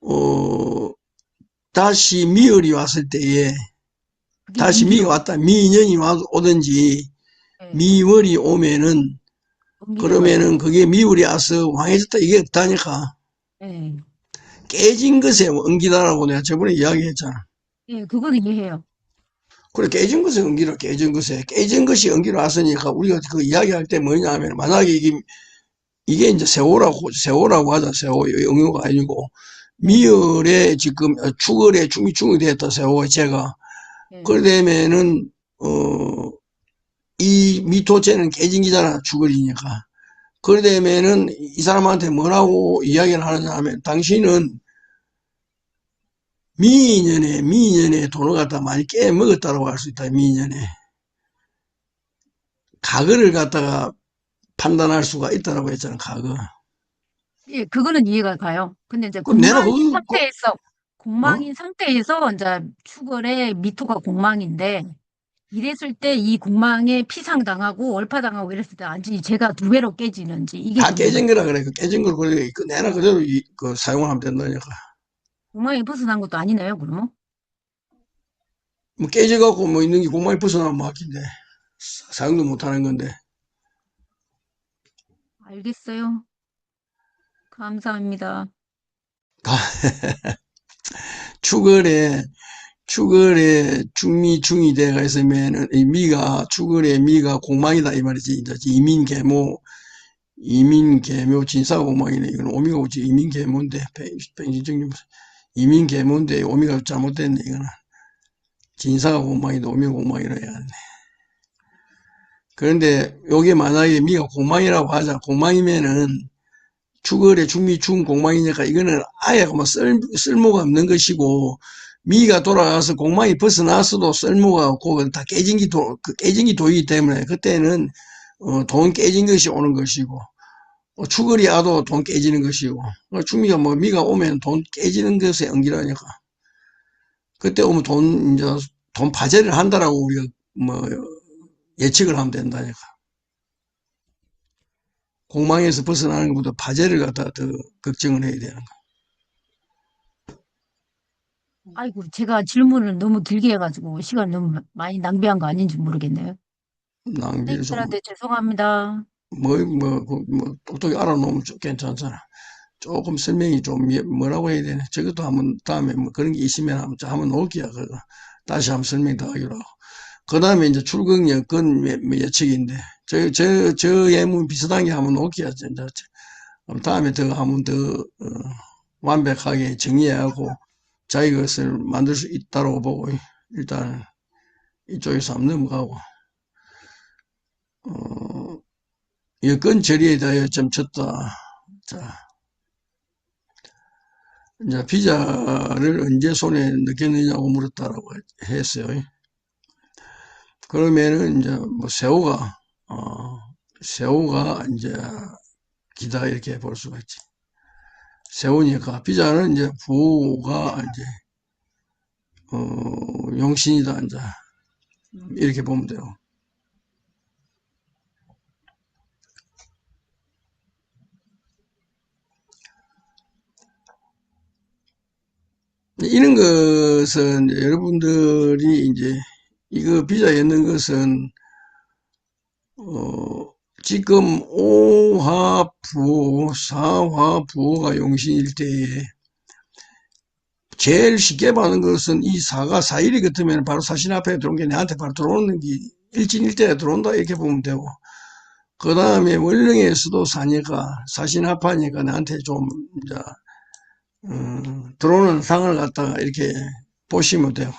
어, 다시 미열이 왔을 때에, 그게 다시 미가 응기로, 왔다, 미인연이 오든지, 네, 미월이 오면은, 응기로 가요. 그러면은 그게 미월이 와서 왕해졌다, 이게 없다니까. 네, 깨진 것에 응기다라고 내가 저번에 이야기했잖아. 예, 그거는 이해해요. 그래, 깨진 것에 응기로, 깨진 것에. 깨진 것이 응기로 왔으니까 우리가 그 이야기할 때 뭐냐 하면, 만약에 이게 이제 세호라고 하자, 세호, 영어가 아니고, 네, 미열에 지금 축월에 충이 됐다, 세호, 제가. 네. 그러면은, 이 미토체는 깨진 기잖아, 축월이니까. 그러면은 이 사람한테 뭐라고 이야기를 하느냐 하면, 당신은 미인연에 돈을 갖다 많이 깨먹었다고 할 수 있다, 미인연에. 과거를 갖다가 판단할 수가 있다라고 했잖아, 과거. 예, 그거는 이해가 가요. 근데 이제 그럼 내가 그거, 어? 공망인 상태에서 이제 추걸의 미토가 공망인데, 이랬을 때 이 공망에 피상당하고 월파당하고 이랬을 때 완전히 제가 두 배로 깨지는지 이게 다 궁금해요. 깨진 거라 그래. 그 깨진 걸 그래. 그 내나 그대로 사용을 하면 된다니까. 공망에 벗어난 것도 아니네요, 그러면? 뭐 깨져갖고 뭐 있는 게 공만이 벗어나면 막힌데. 사용도 못 하는 건데. 알겠어요. 감사합니다. 다 추걸에, 중이 돼가 있으면은, 이 추걸에 미가 공망이다, 이 말이지. 이제 이민계묘 진사공망이네. 이건 오미가 오지. 이민계묘인데, 팽신정리 이민계묘인데, 오미가 잘못됐네, 이거는. 진사가 공망이다, 오미가 공망이라 해야 돼. 그런데 요게 만약에 미가 공망이라고 하자. 공망이면은 추걸의 중공망이니까 이거는 아예 뭐 쓸모가 없는 것이고 미가 돌아가서 공망이 벗어났어도 쓸모가 없고 다 깨진 게 도이기 때문에 그때는 돈 깨진 것이 오는 것이고 추걸이 와도 돈 깨지는 것이고 충미가 뭐 미가 오면 돈 깨지는 것에 연기라니까 그때 오면 돈 파재를 한다라고 우리가 뭐 예측을 하면 된다니까. 공망에서 벗어나는 것보다 파재를 갖다 더 걱정을 해야 되는 거. 아이고, 제가 질문을 너무 길게 해가지고 시간 너무 많이 낭비한 거 아닌지 모르겠네요. 낭비를 좀, 선생님들한테 죄송합니다. 똑똑히 알아놓으면 괜찮잖아. 조금 설명이 좀, 뭐라고 해야 되나. 저것도 한번, 다음에 뭐 그런 게 있으면 한번 놓을게요. 그거. 다시 한번 설명 더 하기로 하고. 그 다음에 이제 출국 여건 예측인데, 저 예문 비슷한 게 한번 놓을게요. 진짜. 다음에 더 한번 더, 완벽하게 정리하고, 자기 것을 만들 수 있다고 보고, 일단 이쪽에서 한번 넘어가고, 여건 처리에 대하여 좀 쳤다. 자, 이제 비자를 언제 손에 넣겠느냐고 물었다라고 했어요. 그러면은 이제 뭐 새우가 이제 기다 이렇게 볼 수가 있지. 새우니까 비자는 이제 부가 이제 용신이다 이제 이렇게 보면 돼요. 이런 것은 여러분들이 이제 이거 비자에 있는 것은 지금 오화부호, 사화부호가 용신일 때에 제일 쉽게 받는 것은 이 사가 사일이 같으면 바로 사신 앞에 들어온 게 내한테 바로 들어오는 게 일진일대에 들어온다 이렇게 보면 되고, 그 다음에 월령에서도 사니까 사신 합하니까 나한테 좀 이제 들어오는 상을 갖다가 이렇게 보시면 돼요.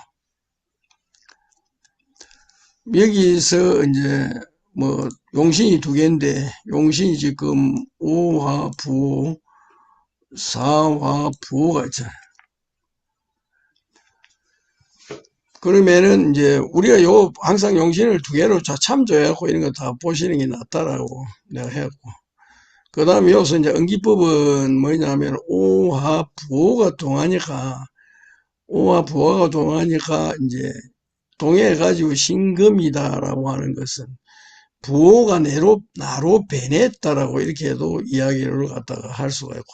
여기서 이제 뭐 용신이 두 개인데, 용신이 지금 오화부호, 사화부호가 있잖아요. 그러면은 이제 우리가 항상 용신을 두 개로 참조해갖고 이런 거 다 보시는 게 낫다라고 내가 해갖고. 그 다음에 여기서 이제 응기법은 뭐냐면 오화부호가 동하니까 이제 동해가지고 신금이다라고 하는 것은 부호가 나로 변했다라고 이렇게 해도 이야기를 갖다가 할 수가 있고.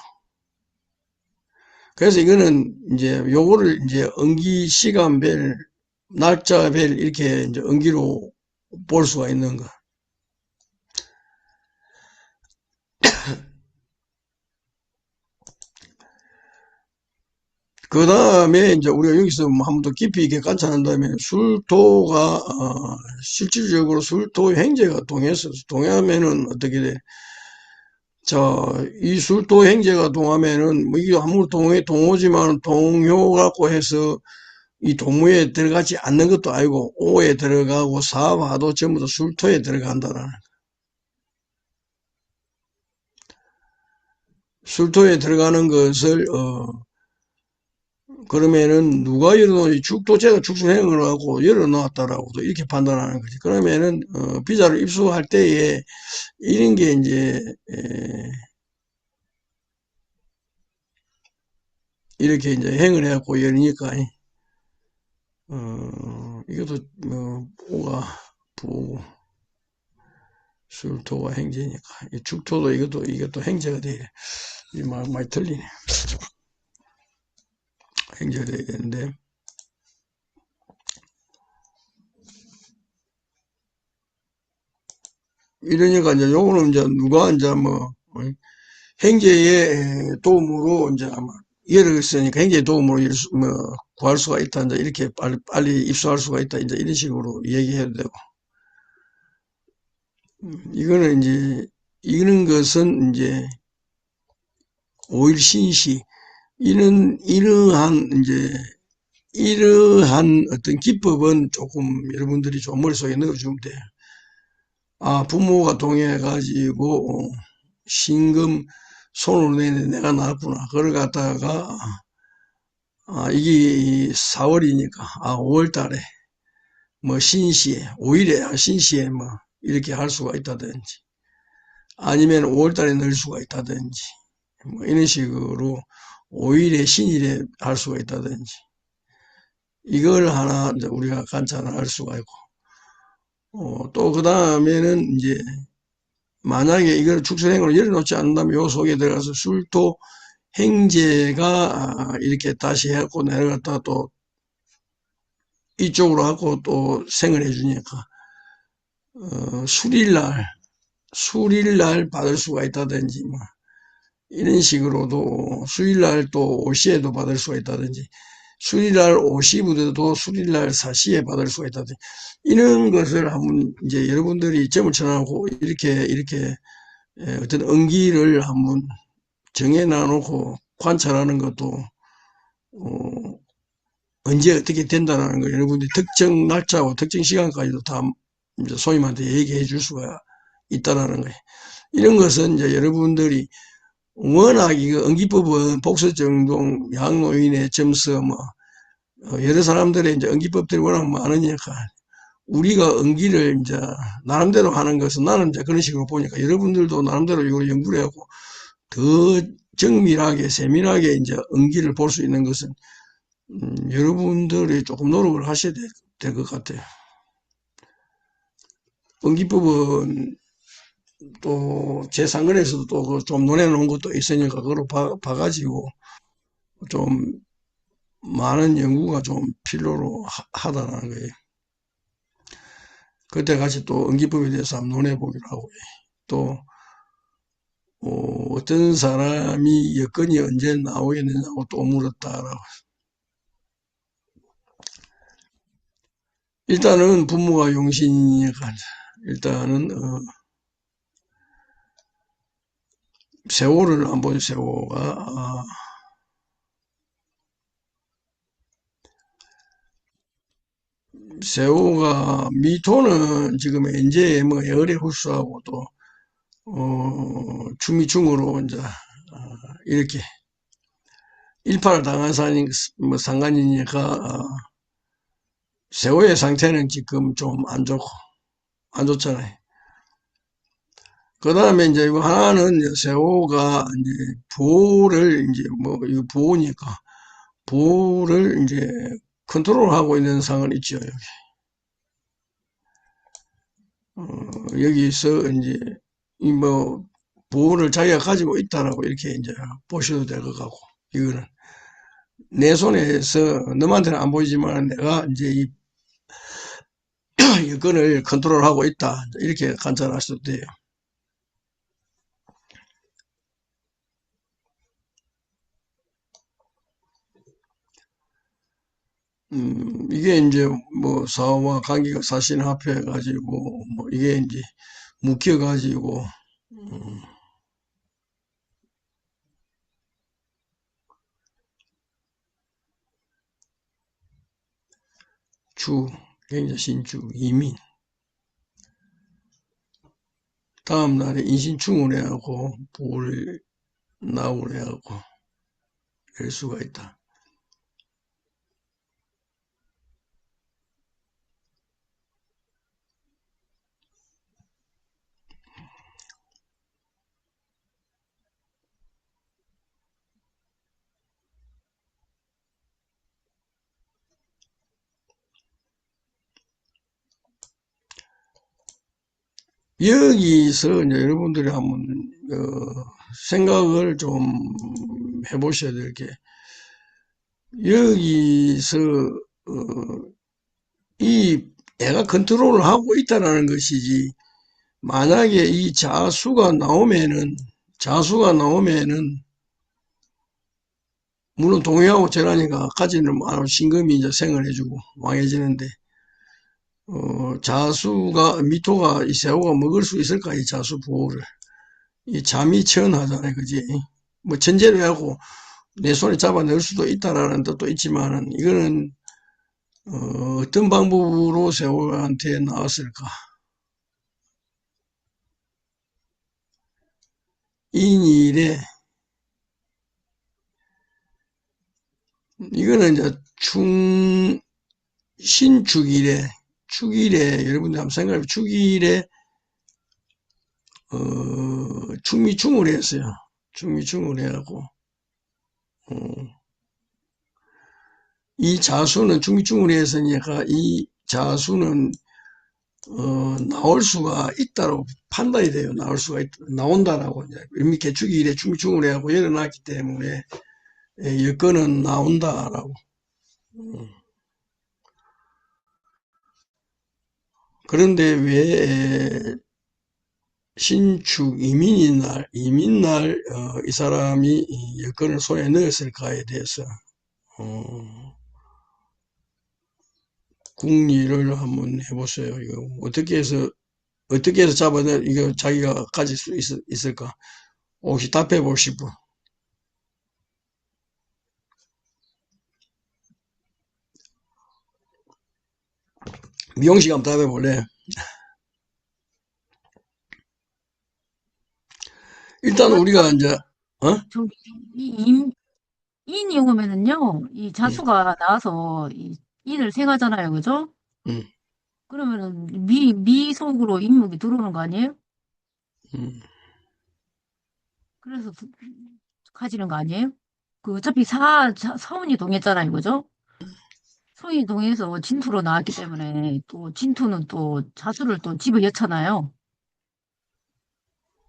그래서 이거는 이제 요거를 이제 응기 시간별, 날짜별 이렇게 이제 응기로 볼 수가 있는 거. 그 다음에 이제 우리가 여기서 한 번 더 깊이 있게 관찰한다면 술토가 실질적으로 술토 행제가 동하면은 어떻게 돼? 자, 이 술토 행제가 동하면은 뭐 이게 아무리 동호지만 동효 갖고 해서 이 동무에 들어가지 않는 것도 아니고 오에 들어가고 사화도 전부 다 술토에 들어간다라는. 술토에 들어가는 것을 그러면은 누가 열어놓지? 제가 축수행을 하고 열어놓았다라고도 이렇게 판단하는 거지. 그러면은 비자를 입수할 때에 이런 게 이제 이렇게 이제 행을 해갖고 열으니까 이것도 오가 부호고 술토가 행제니까 이 축토도 이것도 행제가 돼. 이 많이 틀리네. 행제가 돼야 되는데. 이러니까 이제 요거는 이제 누가 이제 뭐 행제의 도움으로 이제 아마 예를 쓰니까 행제의 도움으로 구할 수가 있다. 이제 이렇게 빨리 입수할 수가 있다. 이제 이런 식으로 얘기해도 되고. 이거는 것은 이제 오일신시 이러한 어떤 기법은 조금 여러분들이 좀 머릿속에 넣어주면 돼요. 부모가 동해가지고 신금 손으로 내는데 내가 나왔구나. 그걸 갖다가 이게 4월이니까 5월 달에 뭐 신시에 5일에 신시에 뭐 이렇게 할 수가 있다든지, 아니면 5월 달에 넣을 수가 있다든지, 뭐 이런 식으로 5일에 신일에 할 수가 있다든지, 이걸 하나 이제 우리가 관찰을 할 수가 있고, 또 그 다음에는 이제 만약에 이걸 축소행으로 열어놓지 않는다면 요 속에 들어가서 술도 행제가 이렇게 다시 해갖고 내려갔다가 또 이쪽으로 하고 또 생을 해주니까 수일날 받을 수가 있다든지 뭐 이런 식으로도 수일날 또 오시에도 받을 수가 있다든지 수일날 오시부터도 수일날 사시에 받을 수가 있다든지 이런 것을 한번 이제 여러분들이 점을 쳐놓고 이렇게 어떤 응기를 한번 정해 놔놓고 관찰하는 것도 언제 어떻게 된다는 거 여러분들이 특정 날짜하고 특정 시간까지도 다 이제 소임한테 얘기해 줄 수가 있다라는 거예요. 이런 것은 이제 여러분들이 워낙 이거 응기법은 복서정동, 양노인의 점서 뭐 여러 사람들의 이제 응기법들이 워낙 많으니까 우리가 응기를 이제 나름대로 하는 것은 나는 이제 그런 식으로 보니까 여러분들도 나름대로 이걸 연구를 하고 더 정밀하게 세밀하게 이제 응기를 볼 수 있는 것은 여러분들이 조금 노력을 하셔야 될 것 같아요. 응기법은 또 제3권에서도 또 좀 논해놓은 것도 있으니까 그걸 봐가지고 좀 많은 연구가 좀 필요로 하다는 거예요. 그때 같이 또 응기법에 대해서 한번 논해보기로 하고요. 또 어떤 사람이 여건이 언제 나오겠느냐고 또 물었다라고. 일단은 부모가 용신이니까 일단은 세월을 한번 세월가 세호가 미토는 지금 현재 뭐 열의 흡수하고 또 중미중으로 이제 이렇게 일파를 당한 사람이 뭐 상관이니까 세호의 상태는 지금 좀 안 좋잖아요. 그 다음에 이제 이거 하나는 세호가 이제 보호를 이제 뭐 이거 보호니까 보호를 이제 컨트롤하고 있는 상은 있죠, 여기. 여기서 이제 이 뭐 보호를 자기가 가지고 있다라고 이렇게 이제 보셔도 될 것 같고, 이거는 내 손에서 너한테는 안 보이지만 내가 이제 이 여건을 컨트롤하고 있다, 이렇게 관찰하셔도 돼요. 이게 이제 뭐 사후와 관계가 사신합해 가지고 뭐 이게 이제 묶여 가지고 주, 굉장히 신주, 이민 다음 날에 인신충을 해하고 부를 나오를 해하고 될 수가 있다. 여기서 이제 여러분들이 한번 생각을 좀 해보셔야 될 게, 여기서 이 애가 컨트롤을 하고 있다는 것이지, 만약에 이 자수가 나오면은 물론 동의하고 절하니까 가지는 신금이 이제 생을 해주고 왕해지는데, 자수가 미토가 이 세호가 먹을 수 있을까, 이 자수 보호를. 이 잠이 천하잖아요, 그지? 뭐 천재로 하고 내 손에 잡아 넣을 수도 있다라는 뜻도 있지만은, 이거는 어떤 방법으로 세호한테 나왔을까? 인일에 이거는 이제 축일에 여러분들 한번 생각해, 축일에 충미충을 했어요. 충미충을 해갖고 이 자수는 충미충을 했으니까 이 자수는 나올 수가 있다고 판단이 돼요. 나온다라고 이제 이미 개축이 이래 충충을 해하고 일어났기 때문에 여건은 나온다라고. 그런데 왜 신축 이민날 이 사람이 이 여건을 손에 넣었을까에 대해서 궁리를 한번 해보세요. 이거 어떻게 해서 잡아내 이거 자기가 가질 수 있을까? 혹시 답해 보실 분? 미용식 한번 답해 볼래? 일단 우리가 이제 저기 인이 오면은요, 이 자수가 나와서 인을 생하잖아요, 그죠? 음, 그러면은 미 속으로 인목이 들어오는 거 아니에요? 음. 그래서 가지는 거 아니에요? 그 어차피 사운이 동했잖아요, 그죠? 소인이 동해서 진토로 나왔기 때문에 또 진토는 또 자수를 또 집어넣잖아요.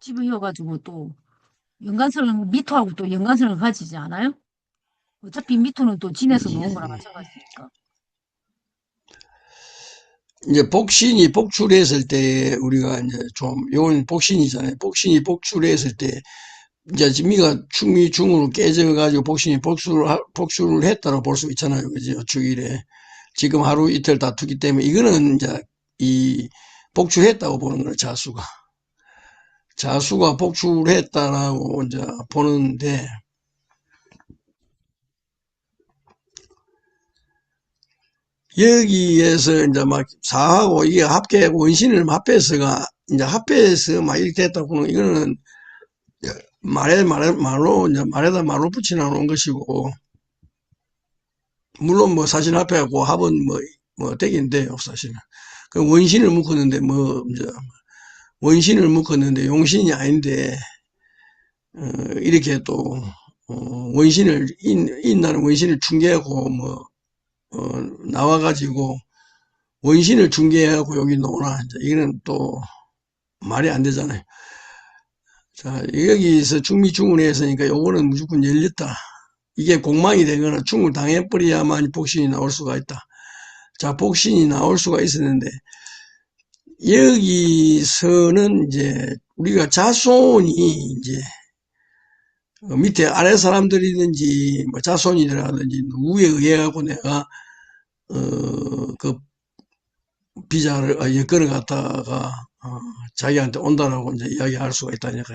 집어넣어가지고 또 미토하고 또 연관성을 가지지 않아요? 어차피 미토는 또 진에서 놓은 거랑 마찬가지니까. 이제 복신이 복출했을 때 우리가 이제 요건 복신이잖아요. 복신이 복출했을 때 이제 미가 충미중으로 깨져가지고 복신이 복출을 했다고 볼 수 있잖아요. 그죠? 주일에. 지금 하루 이틀 다투기 때문에 이거는 이제 이 복출했다고 보는 거예요. 자수가 복출했다라고 이제 보는데 여기에서 이제 막 사하고 이게 원신을 합해서 막 이렇게 됐다고는 이거는 말에다 말로 붙여 놓은 것이고, 물론 뭐 사실 합해갖고 합은 뭐 되긴 돼요, 사실은. 그 원신을 묶었는데, 이제 원신을 묶었는데 용신이 아닌데, 이렇게 또, 인나는 원신을 중개하고, 나와가지고, 원신을 중개하고 여기 놓으나, 이거는 또 말이 안 되잖아요. 자, 여기서 중미중운에 했으니까 요거는 무조건 열렸다. 이게 공망이 되거나 충을 당해버려야만 복신이 나올 수가 있다. 자, 복신이 나올 수가 있었는데, 여기서는 이제 우리가 자손이 이제 밑에 아래 사람들이든지 뭐 자손이라든지 누구에 의해 갖고 내가 그 여건을 갖다가 자기한테 온다라고 이제 이야기할 수가 있다니까.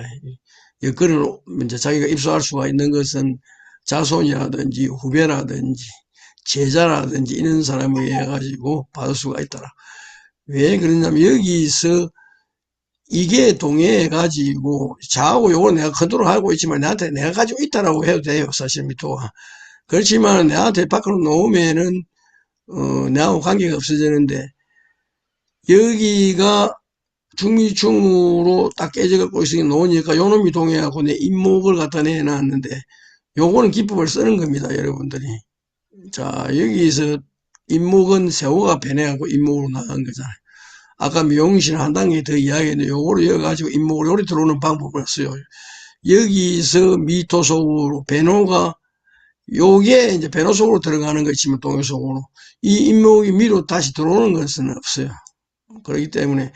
여건을 이제 자기가 입수할 수가 있는 것은 자손이라든지 후배라든지 제자라든지 이런 사람에 의해 가지고 받을 수가 있더라. 왜 그러냐면 여기서 이게 동해해 가지고 자하고 요걸 내가 컨트롤하고 있지만 내가 가지고 있다라고 해도 돼요. 사실 미토가. 그렇지만 내한테 밖으로 놓으면은 내하고 관계가 없어지는데 여기가 중미중으로 딱 깨져갖고 있으니 놓으니까 요놈이 동해하고 내 인목을 갖다 내놨는데 요거는 기법을 쓰는 겁니다. 여러분들이. 자, 여기서 인목은 세호가 변해갖고 인목으로 나간 거잖아요. 아까 미용신을 한 단계 더 이야기했는데 요거를 이어가지고 인목으로 요리 들어오는 방법을 써요. 여기서 미토 속으로 배노가 요게 이제 배노 속으로 들어가는 거 있지만 동요 속으로 이 인목이 미로 다시 들어오는 것은 없어요. 그렇기 때문에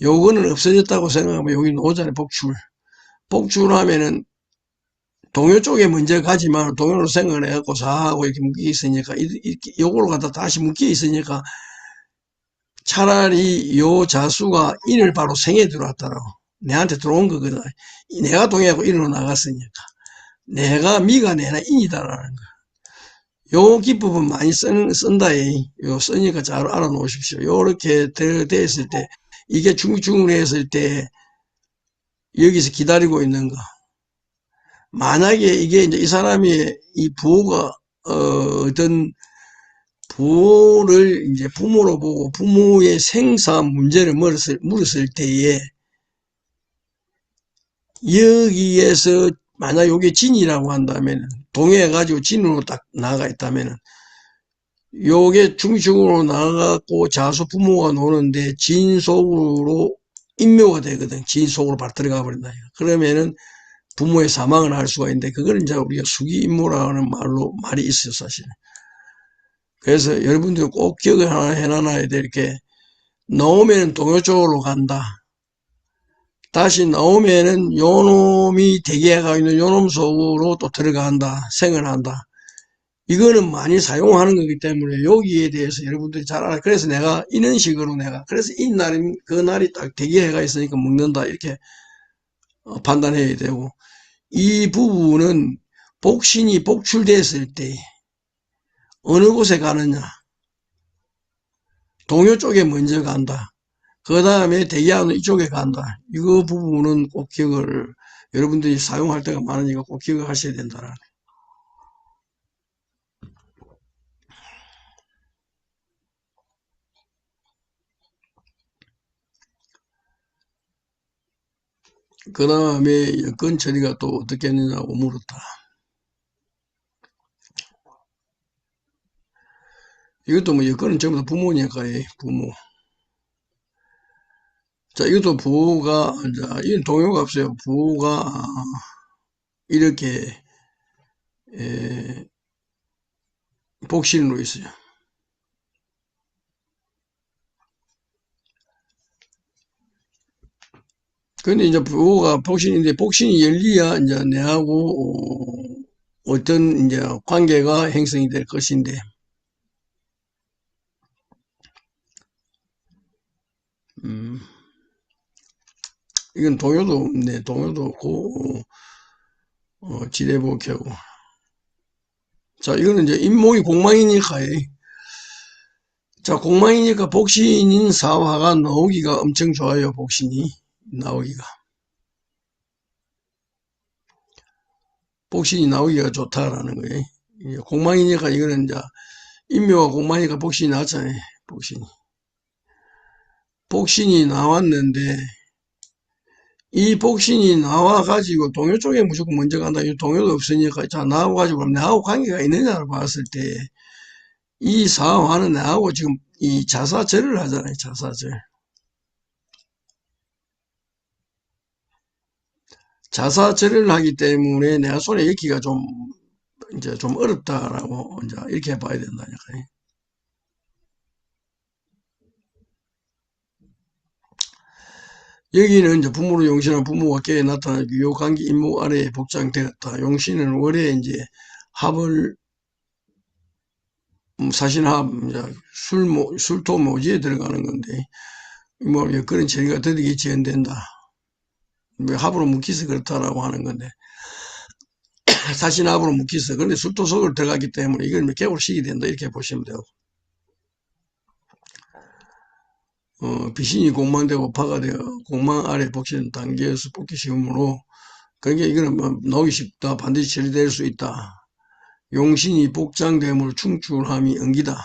요거는 없어졌다고 생각하면 여기 노잖아요. 복출하면은 동요 쪽에 먼저 가지만 동요로 생각을 해갖고 사하고 이렇게 묶여 있으니까 요거로 갖다 다시 묶여 있으니까 차라리 요 자수가 인을 바로 생에 들어왔다라고 내한테 들어온 거거든. 내가 동요하고 인으로 나갔으니까 미가 내나 인이다라는 거. 요 기법은 많이 쓴다. 요 쓰니까 잘 알아놓으십시오. 요렇게 돼 있을 때 이게 중을 했을 때 여기서 기다리고 있는 거. 만약에 이게 이제 이 사람이 이 부호가 어떤 부호를 이제 부모로 보고 부모의 생사 문제를 물었을 때에 여기에서 만약 이게 진이라고 한다면 동해가지고 진으로 딱 나가 있다면 요게 중심으로 나가고 자수 부모가 노는데 진 속으로 인묘가 되거든. 진 속으로 바로 들어가 버린다. 그러면은 부모의 사망을 할 수가 있는데, 그걸 이제 우리가 수기인묘라는 말이 있어요, 사실. 그래서 여러분들 꼭 기억을 하나 해놔야 돼. 이렇게 나오면은 동요 쪽으로 간다. 다시 나오면은 요놈이 대기가 있는 요놈 속으로 또 들어간다. 생을 한다. 이거는 많이 사용하는 거기 때문에 여기에 대해서 여러분들이 잘 알아. 그래서 내가 이런 식으로 그래서 이 날이, 그 날이 딱 대기해가 있으니까 먹는다. 이렇게 판단해야 되고. 이 부분은 복신이 복출됐을 때 어느 곳에 가느냐. 동요 쪽에 먼저 간다. 그 다음에 대기하는 이쪽에 간다. 이거 부분은 꼭 기억을, 여러분들이 사용할 때가 많으니까 꼭 기억을 하셔야 된다. 그 다음에 여건 처리가 또 어떻게 했느냐고 물었다. 이것도 뭐 여건은 전부 다 부모니까, 부모. 자, 이것도 부호가, 자, 이건 동요가 없어요. 부호가 이렇게, 복신으로 있어요. 근데 이제 부호가 복신인데, 복신이 열리야 이제 내하고 어떤 이제 관계가 형성이 될 것인데, 이건 동요도 없네. 동요도 없고, 지뢰복하고. 자, 이거는 이제 인목이 공망이니까, 자, 공망이니까 복신인 사화가 나오기가 엄청 좋아요. 복신이 나오기가. 복신이 나오기가 좋다라는 거예요. 공망이니까 이거는 이제 인묘가 공망이니까 복신이 나왔잖아요. 복신이. 복신이 나왔는데 이 복신이 나와가지고 동요 쪽에 무조건 먼저 간다. 이 동요도 없으니까 자 나와가지고 나하고 관계가 있느냐를 봤을 때 이 사화는 나하고 지금 이 자사절을 하잖아요. 자사절. 자사절을 하기 때문에 내가 손에 엮기가 좀 이제 좀 어렵다라고 이제 이렇게 봐야 된다니까요. 여기는 이제 부모로 용신한 부모가 깨어 나타나고 요 관계 임무 아래에 복장되었다. 용신은 원래 이제 합을 사신합 이제 술토 모지에 들어가는 건데 뭐 그런 처리가 더디게 지연된다. 합으로 묶여서 그렇다라고 하는 건데 사신합으로 묶여서 그런데 술토 속으로 들어가기 때문에 이걸 개울식이 된다 이렇게 보시면 되고. 비신이 공망되고 파가 되어 공망 아래 복신 단계에서 뽑기 쉬움으로 그러니까 이거는 뭐 나오기 쉽다 반드시 처리될 수 있다. 용신이 복장됨을 충출함이 응기다.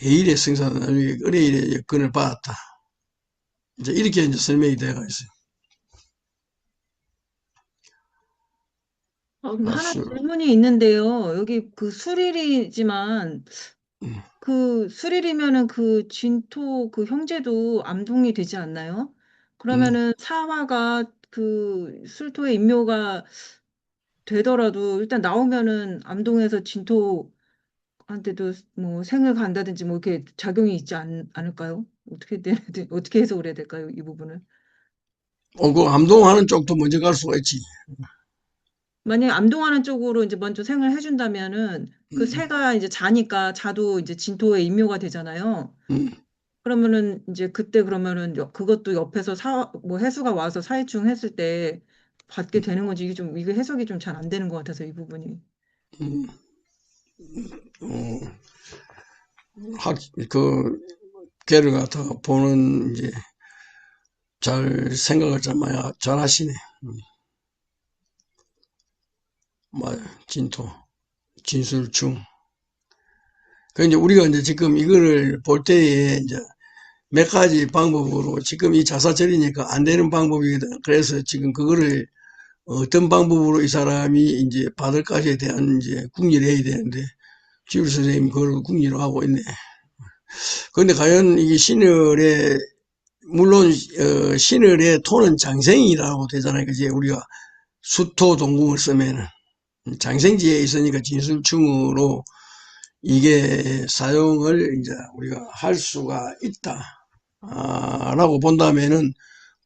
해일의 생사는 나중에 의뢰일의 여건을 받았다. 이제 이렇게 이제 설명이 되어 있어요. 그럼 하나 질문이 있는데요. 여기 그 수릴이지만 그 수릴이면은 그 진토 그 형제도 암동이 되지 않나요? 그러면은 사화가 그 술토의 인묘가 되더라도 일단 나오면은 암동에서 진토한테도 뭐 생을 간다든지 뭐 이렇게 작용이 있지 않을까요? 어떻게 해석을 해야 될까요? 이 부분을. 그 암동하는 쪽도 먼저 갈 수가 있지. 만약에 암동하는 쪽으로 이제 먼저 생을 해준다면은 그 새가 이제 자니까 자도 이제 진토의 인묘가 되잖아요. 그러면은 이제 그때 그러면은 그것도 옆에서 뭐 해수가 와서 사회충 했을 때 받게 되는 건지 이게 해석이 좀 잘 안 되는 것 같아서 이 부분이. 걔를 갖다 보는 이제 잘 생각을 잘 하시네. 진토, 진술충. 그 이제 우리가 이제 지금 이거를 볼 때에 이제 몇 가지 방법으로 지금 이 자사절이니까 안 되는 방법이거든. 그래서 지금 그거를 어떤 방법으로 이 사람이 이제 받을까지에 대한 이제 궁리를 해야 되는데 지율 선생님이 그걸 궁리로 하고 있네. 그런데 과연 이게 신을의, 물론, 신을의 토는 장생이라고 되잖아요. 그지? 우리가 수토 동궁을 쓰면은. 장생지에 있으니까 진술충으로 이게 사용을 이제 우리가 할 수가 있다. 라고 본다면은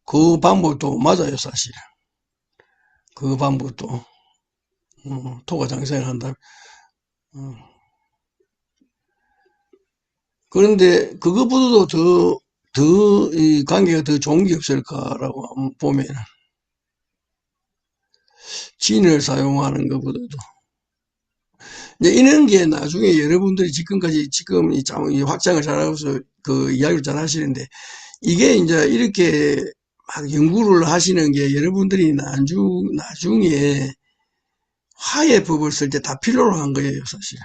그 방법도 맞아요, 사실. 그 방법도. 토가 장생을 한다. 그런데 그것보다도 이 관계가 더 좋은 게 없을까라고 보면, 진을 사용하는 것보다도. 이제 이런 게 나중에 여러분들이 지금까지 이 확장을 잘하고서 그 이야기를 잘 하시는데, 이게 이제 이렇게 막 연구를 하시는 게 여러분들이 나중에 화해법을 쓸 때 다 필요로 한 거예요, 사실.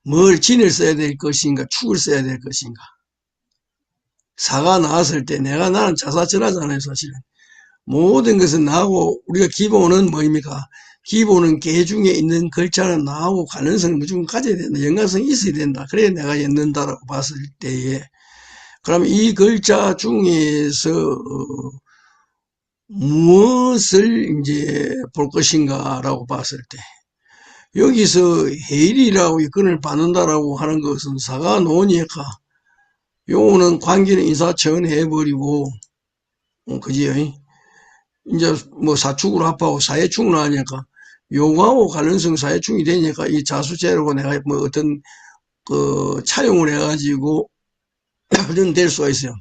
뭘 진을 써야 될 것인가, 축을 써야 될 것인가. 사가 나왔을 때 나는 자사절하잖아요, 사실은. 모든 것은 나하고, 우리가 기본은 뭐입니까? 기본은 개 중에 있는 글자는 나하고 관련성을 무조건 가져야 된다. 연관성이 있어야 된다. 그래야 내가 엮는다라고 봤을 때에, 그러면 이 글자 중에서 무엇을 이제 볼 것인가라고 봤을 때, 여기서 해일이라고 이건을 받는다라고 하는 것은 사가 노니까, 요거는 관계는 인사천 해버리고, 그지요? 이제 뭐 사축으로 합하고 사회충을 하니까, 요거하고 관련성 사회충이 되니까 이 자수제로 내가 뭐 어떤 그 차용을 해가지고 될 수가 있어요.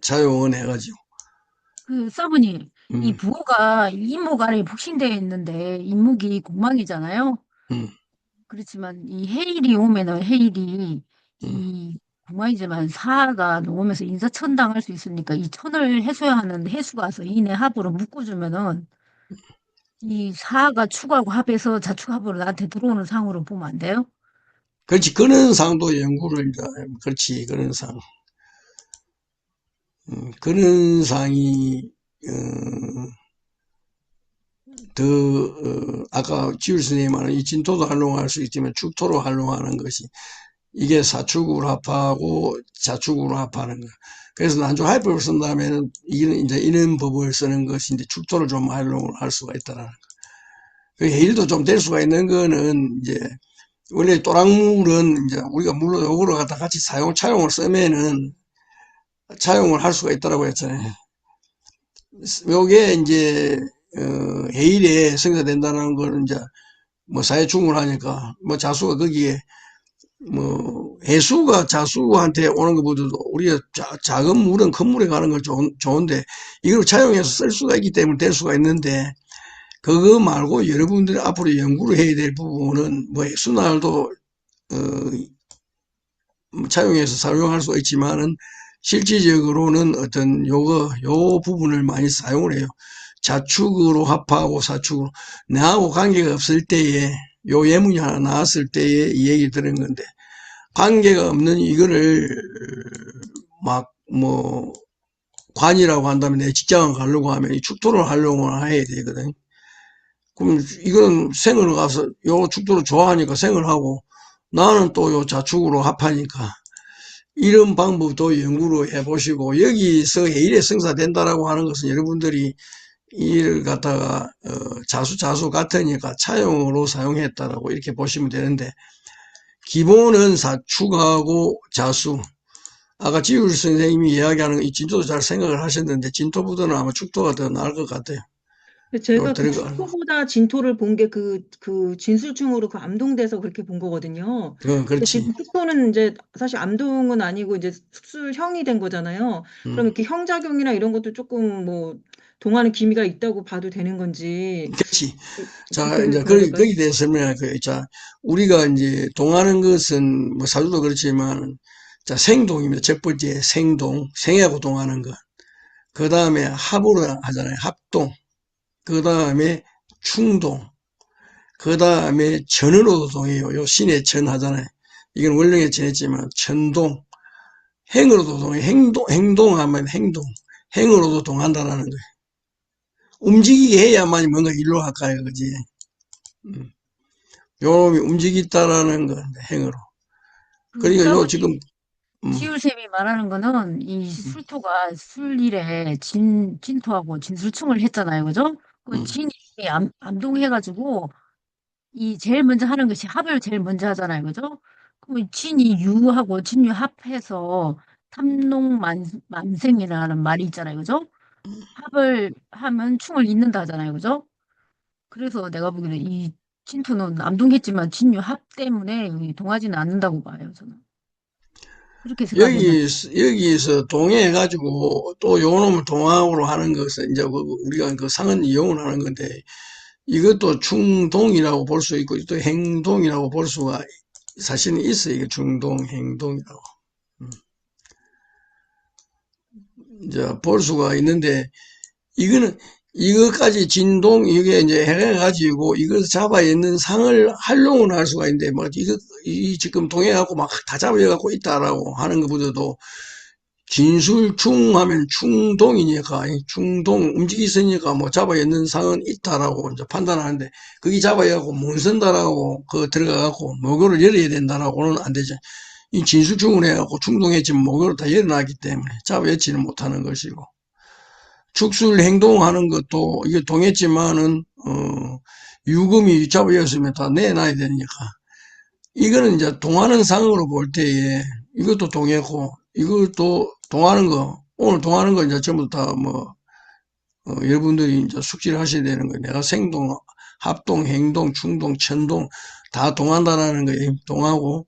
차용을 해가지고. 사부님, 이 음, 부호가 임목 아래에 북신되어 있는데, 임목이 공망이잖아요. 음, 그렇지만 이 해일이 오면은 해일이 음. 이 공망이지만 사가 놓으면서 인사천당할 수 있으니까 이 천을 해소해야 하는 해수가 와서 이내 합으로 묶어주면은 이 사가 축하고 합해서 자축합으로 나한테 들어오는 상으로 보면 안 돼요? 그렇지. 그런 상도 연구를, 이제, 그렇지. 그런 상. 그런 상이, 아까 지율 선생님이 말한 이 진토도 활용할 수 있지만 축토로 활용하는 것이, 이게 사축으로 합하고 자축으로 합하는 거. 그래서 난조 하이법을 쓴다면, 이제 이런 법을 쓰는 것이 이제 축토를 좀 활용을 할 수가 있다라는 거. 그 해일도 좀 될 수가 있는 거는, 이제, 원래 또랑물은 이제 우리가 물로 요거를 갖다 같이 차용을 쓰면은 차용을 할 수가 있다라고 했잖아요. 요게 이제 해일에 성사된다는 거는 이제 뭐 사회충을 하니까 뭐 자수가 거기에 뭐 해수가 자수한테 오는 것보다도 우리가 작은 물은 큰 물에 가는 건 좋은데 이걸 차용해서 쓸 수가 있기 때문에 될 수가 있는데 그거 말고 여러분들이 앞으로 연구를 해야 될 부분은 뭐 해수날도 차용해서 사용할 수 있지만은 실질적으로는 어떤 요 부분을 많이 사용을 해요. 자축으로 합하고 사축으로. 나하고 관계가 없을 때에, 요 예문이 하나 나왔을 때에 이 얘기 들은 건데, 관계가 없는 이거를 관이라고 한다면 내 직장을 가려고 하면 이 축토를 활용을 해야 되거든. 그럼 이거는 생을 가서 요 축토를 좋아하니까 생을 하고, 나는 또 요 자축으로 합하니까, 이런 방법도 연구를 해보시고 여기서 해일에 성사된다라고 하는 것은 여러분들이 이를 갖다가 자수 같으니까 차용으로 사용했다라고 이렇게 보시면 되는데 기본은 사축하고 자수. 아까 지율 선생님이 이야기하는 이 진토도 잘 생각을 하셨는데 진토보다는 아마 축토가 더 나을 것 같아요. 제가 그 들어가는 거. 축토보다 진토를 본 게 그 진술충으로 그 암동돼서 그렇게 본 거거든요. 근데 그렇지. 지금 축토는 이제 사실 암동은 아니고 이제 숙술형이 된 거잖아요. 그럼 음, 이렇게 형작용이나 이런 것도 조금 뭐 동하는 기미가 있다고 봐도 되는 건지 그렇지. 자, 그렇게 이제 봐야 될까요? 거기에 대해서 설명할 거예요. 자, 우리가 이제 동하는 것은 뭐 사주도 그렇지만, 자, 생동입니다. 첫 번째 생동, 생하고 동하는 것. 그 다음에 합으로 하잖아요. 합동. 그 다음에 충동. 그 다음에 천으로도 동해요. 요 신의 천 하잖아요. 이건 원령에 전했지만 천동. 행으로도 동해. 행동하면 행동. 행으로도 동한다라는 거예요. 움직이게 해야만 뭔가 일로 할까요, 그지? 요놈이 움직였다라는 건 행으로. 그러니까 요 지금 지율쌤이 말하는 거는 이 술토가 술일에 진토하고 진술충을 했잖아요. 그죠? 그 진이 암동해가지고 이 제일 먼저 하는 것이 합을 제일 먼저 하잖아요. 그죠? 그럼 진이 유하고 진유 합해서 탐농만생이라는 말이 있잖아요. 그죠? 합을 하면 충을 잇는다 하잖아요. 그죠? 그래서 내가 보기에는 이 진토는 암동했지만 진유 합 때문에 여기 동하지는 않는다고 봐요. 저는. 그렇게 생각했는데. 여기서 동해가지고 또 요놈을 동학으로 하는 것은 이제 우리가 그 상은 이용을 하는 건데 이것도 충동이라고 볼 수 있고 또 행동이라고 볼 수가 사실은 있어요. 이게 충동, 행동이라고. 이제 볼 수가 있는데 이거는 이것까지 진동 이게 이제 해가지고 이것을 잡아 있는 상을 활용을 할 수가 있는데 뭐 이거 이 지금 동해갖고 막 다 잡아갖고 있다라고 하는 것보다도 진술충 하면 충동이니까 충동 움직이으니까 뭐 잡아 있는 상은 있다라고 이제 판단하는데 거기 잡아갖고 못 쓴다라고 그 들어가갖고 목요를 열어야 된다라고는 안 되죠. 이 진술충을 해갖고 충동했지만 목요를 다 열어놨기 때문에 잡아 있지는 못하는 것이고. 축술 행동하는 것도 이게 동했지만은 유금이 잡아였으면 다 내놔야 되니까 이거는 이제 동하는 상으로 볼 때에 이것도 동했고 이것도 동하는 거 오늘 동하는 거 이제 전부 다 뭐 여러분들이 이제 숙지를 하셔야 되는 거예요. 내가 생동, 합동, 행동, 충동, 천동 다 동한다라는 거예요. 동하고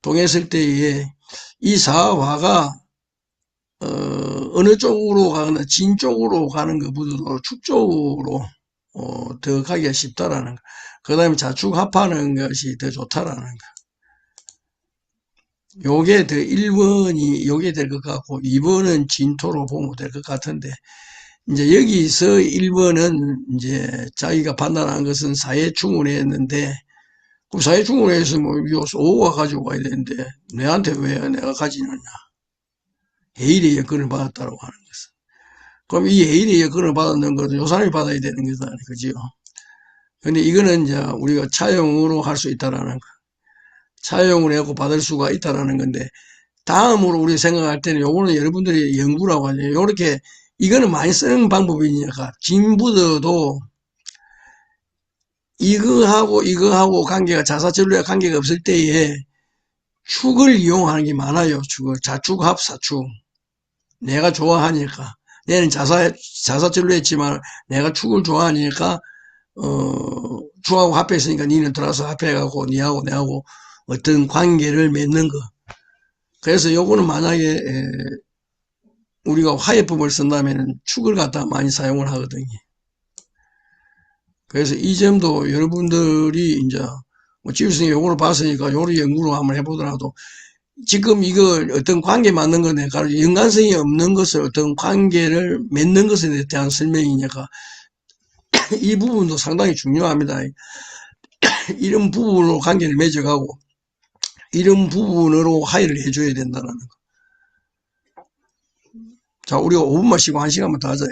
동했을 때에 이 사화가 어느 쪽으로 가거나 진 쪽으로 가는 것보다도 축 쪽으로 더 가기가 쉽다라는 거. 그 다음에 자축 합하는 것이 더 좋다라는 거. 요게 더 1번이 요게 될 것 같고 2번은 진토로 보면 될 것 같은데 이제 여기서 1번은 이제 자기가 판단한 것은 사회충을 했는데 그럼 사회충을 해서 뭐 요소 5가 가지고 가야 되는데 내한테 왜 내가 가지느냐. 해일의 여건을 받았다고 하는 것은. 그럼 이 해일의 여건을 받았는 것은 요 사람이 받아야 되는 거다. 그죠? 근데 이거는 이제 우리가 차용으로 할 수 있다라는 거. 차용을 해고 받을 수가 있다라는 건데, 다음으로 우리 생각할 때는 요거는 여러분들이 연구라고 하죠. 요렇게, 이거는 많이 쓰는 방법이니까, 진부더도 이거하고 관계가 자사진로와 관계가 없을 때에 축을 이용하는 게 많아요. 축을. 자축, 합, 사축. 내가 좋아하니까. 얘는 자사질로 했지만 내가 축을 좋아하니까 축하고 합했으니까 니는 들어와서 합해가고 니하고 내하고 어떤 관계를 맺는 거. 그래서 요거는 만약에 우리가 화해법을 쓴다면 축을 갖다 많이 사용을 하거든요. 그래서 이 점도 여러분들이 이제 뭐 지우선이 요거를 봤으니까 요를 연구로 한번 해보더라도 지금 이거 어떤 관계 맞는 거네. 연관성이 없는 것을 어떤 관계를 맺는 것에 대한 설명이니까 이 부분도 상당히 중요합니다. 이런 부분으로 관계를 맺어가고 이런 부분으로 화해를 해줘야 된다는 거. 자, 우리가 5분만 쉬고 1시간만 더 하자.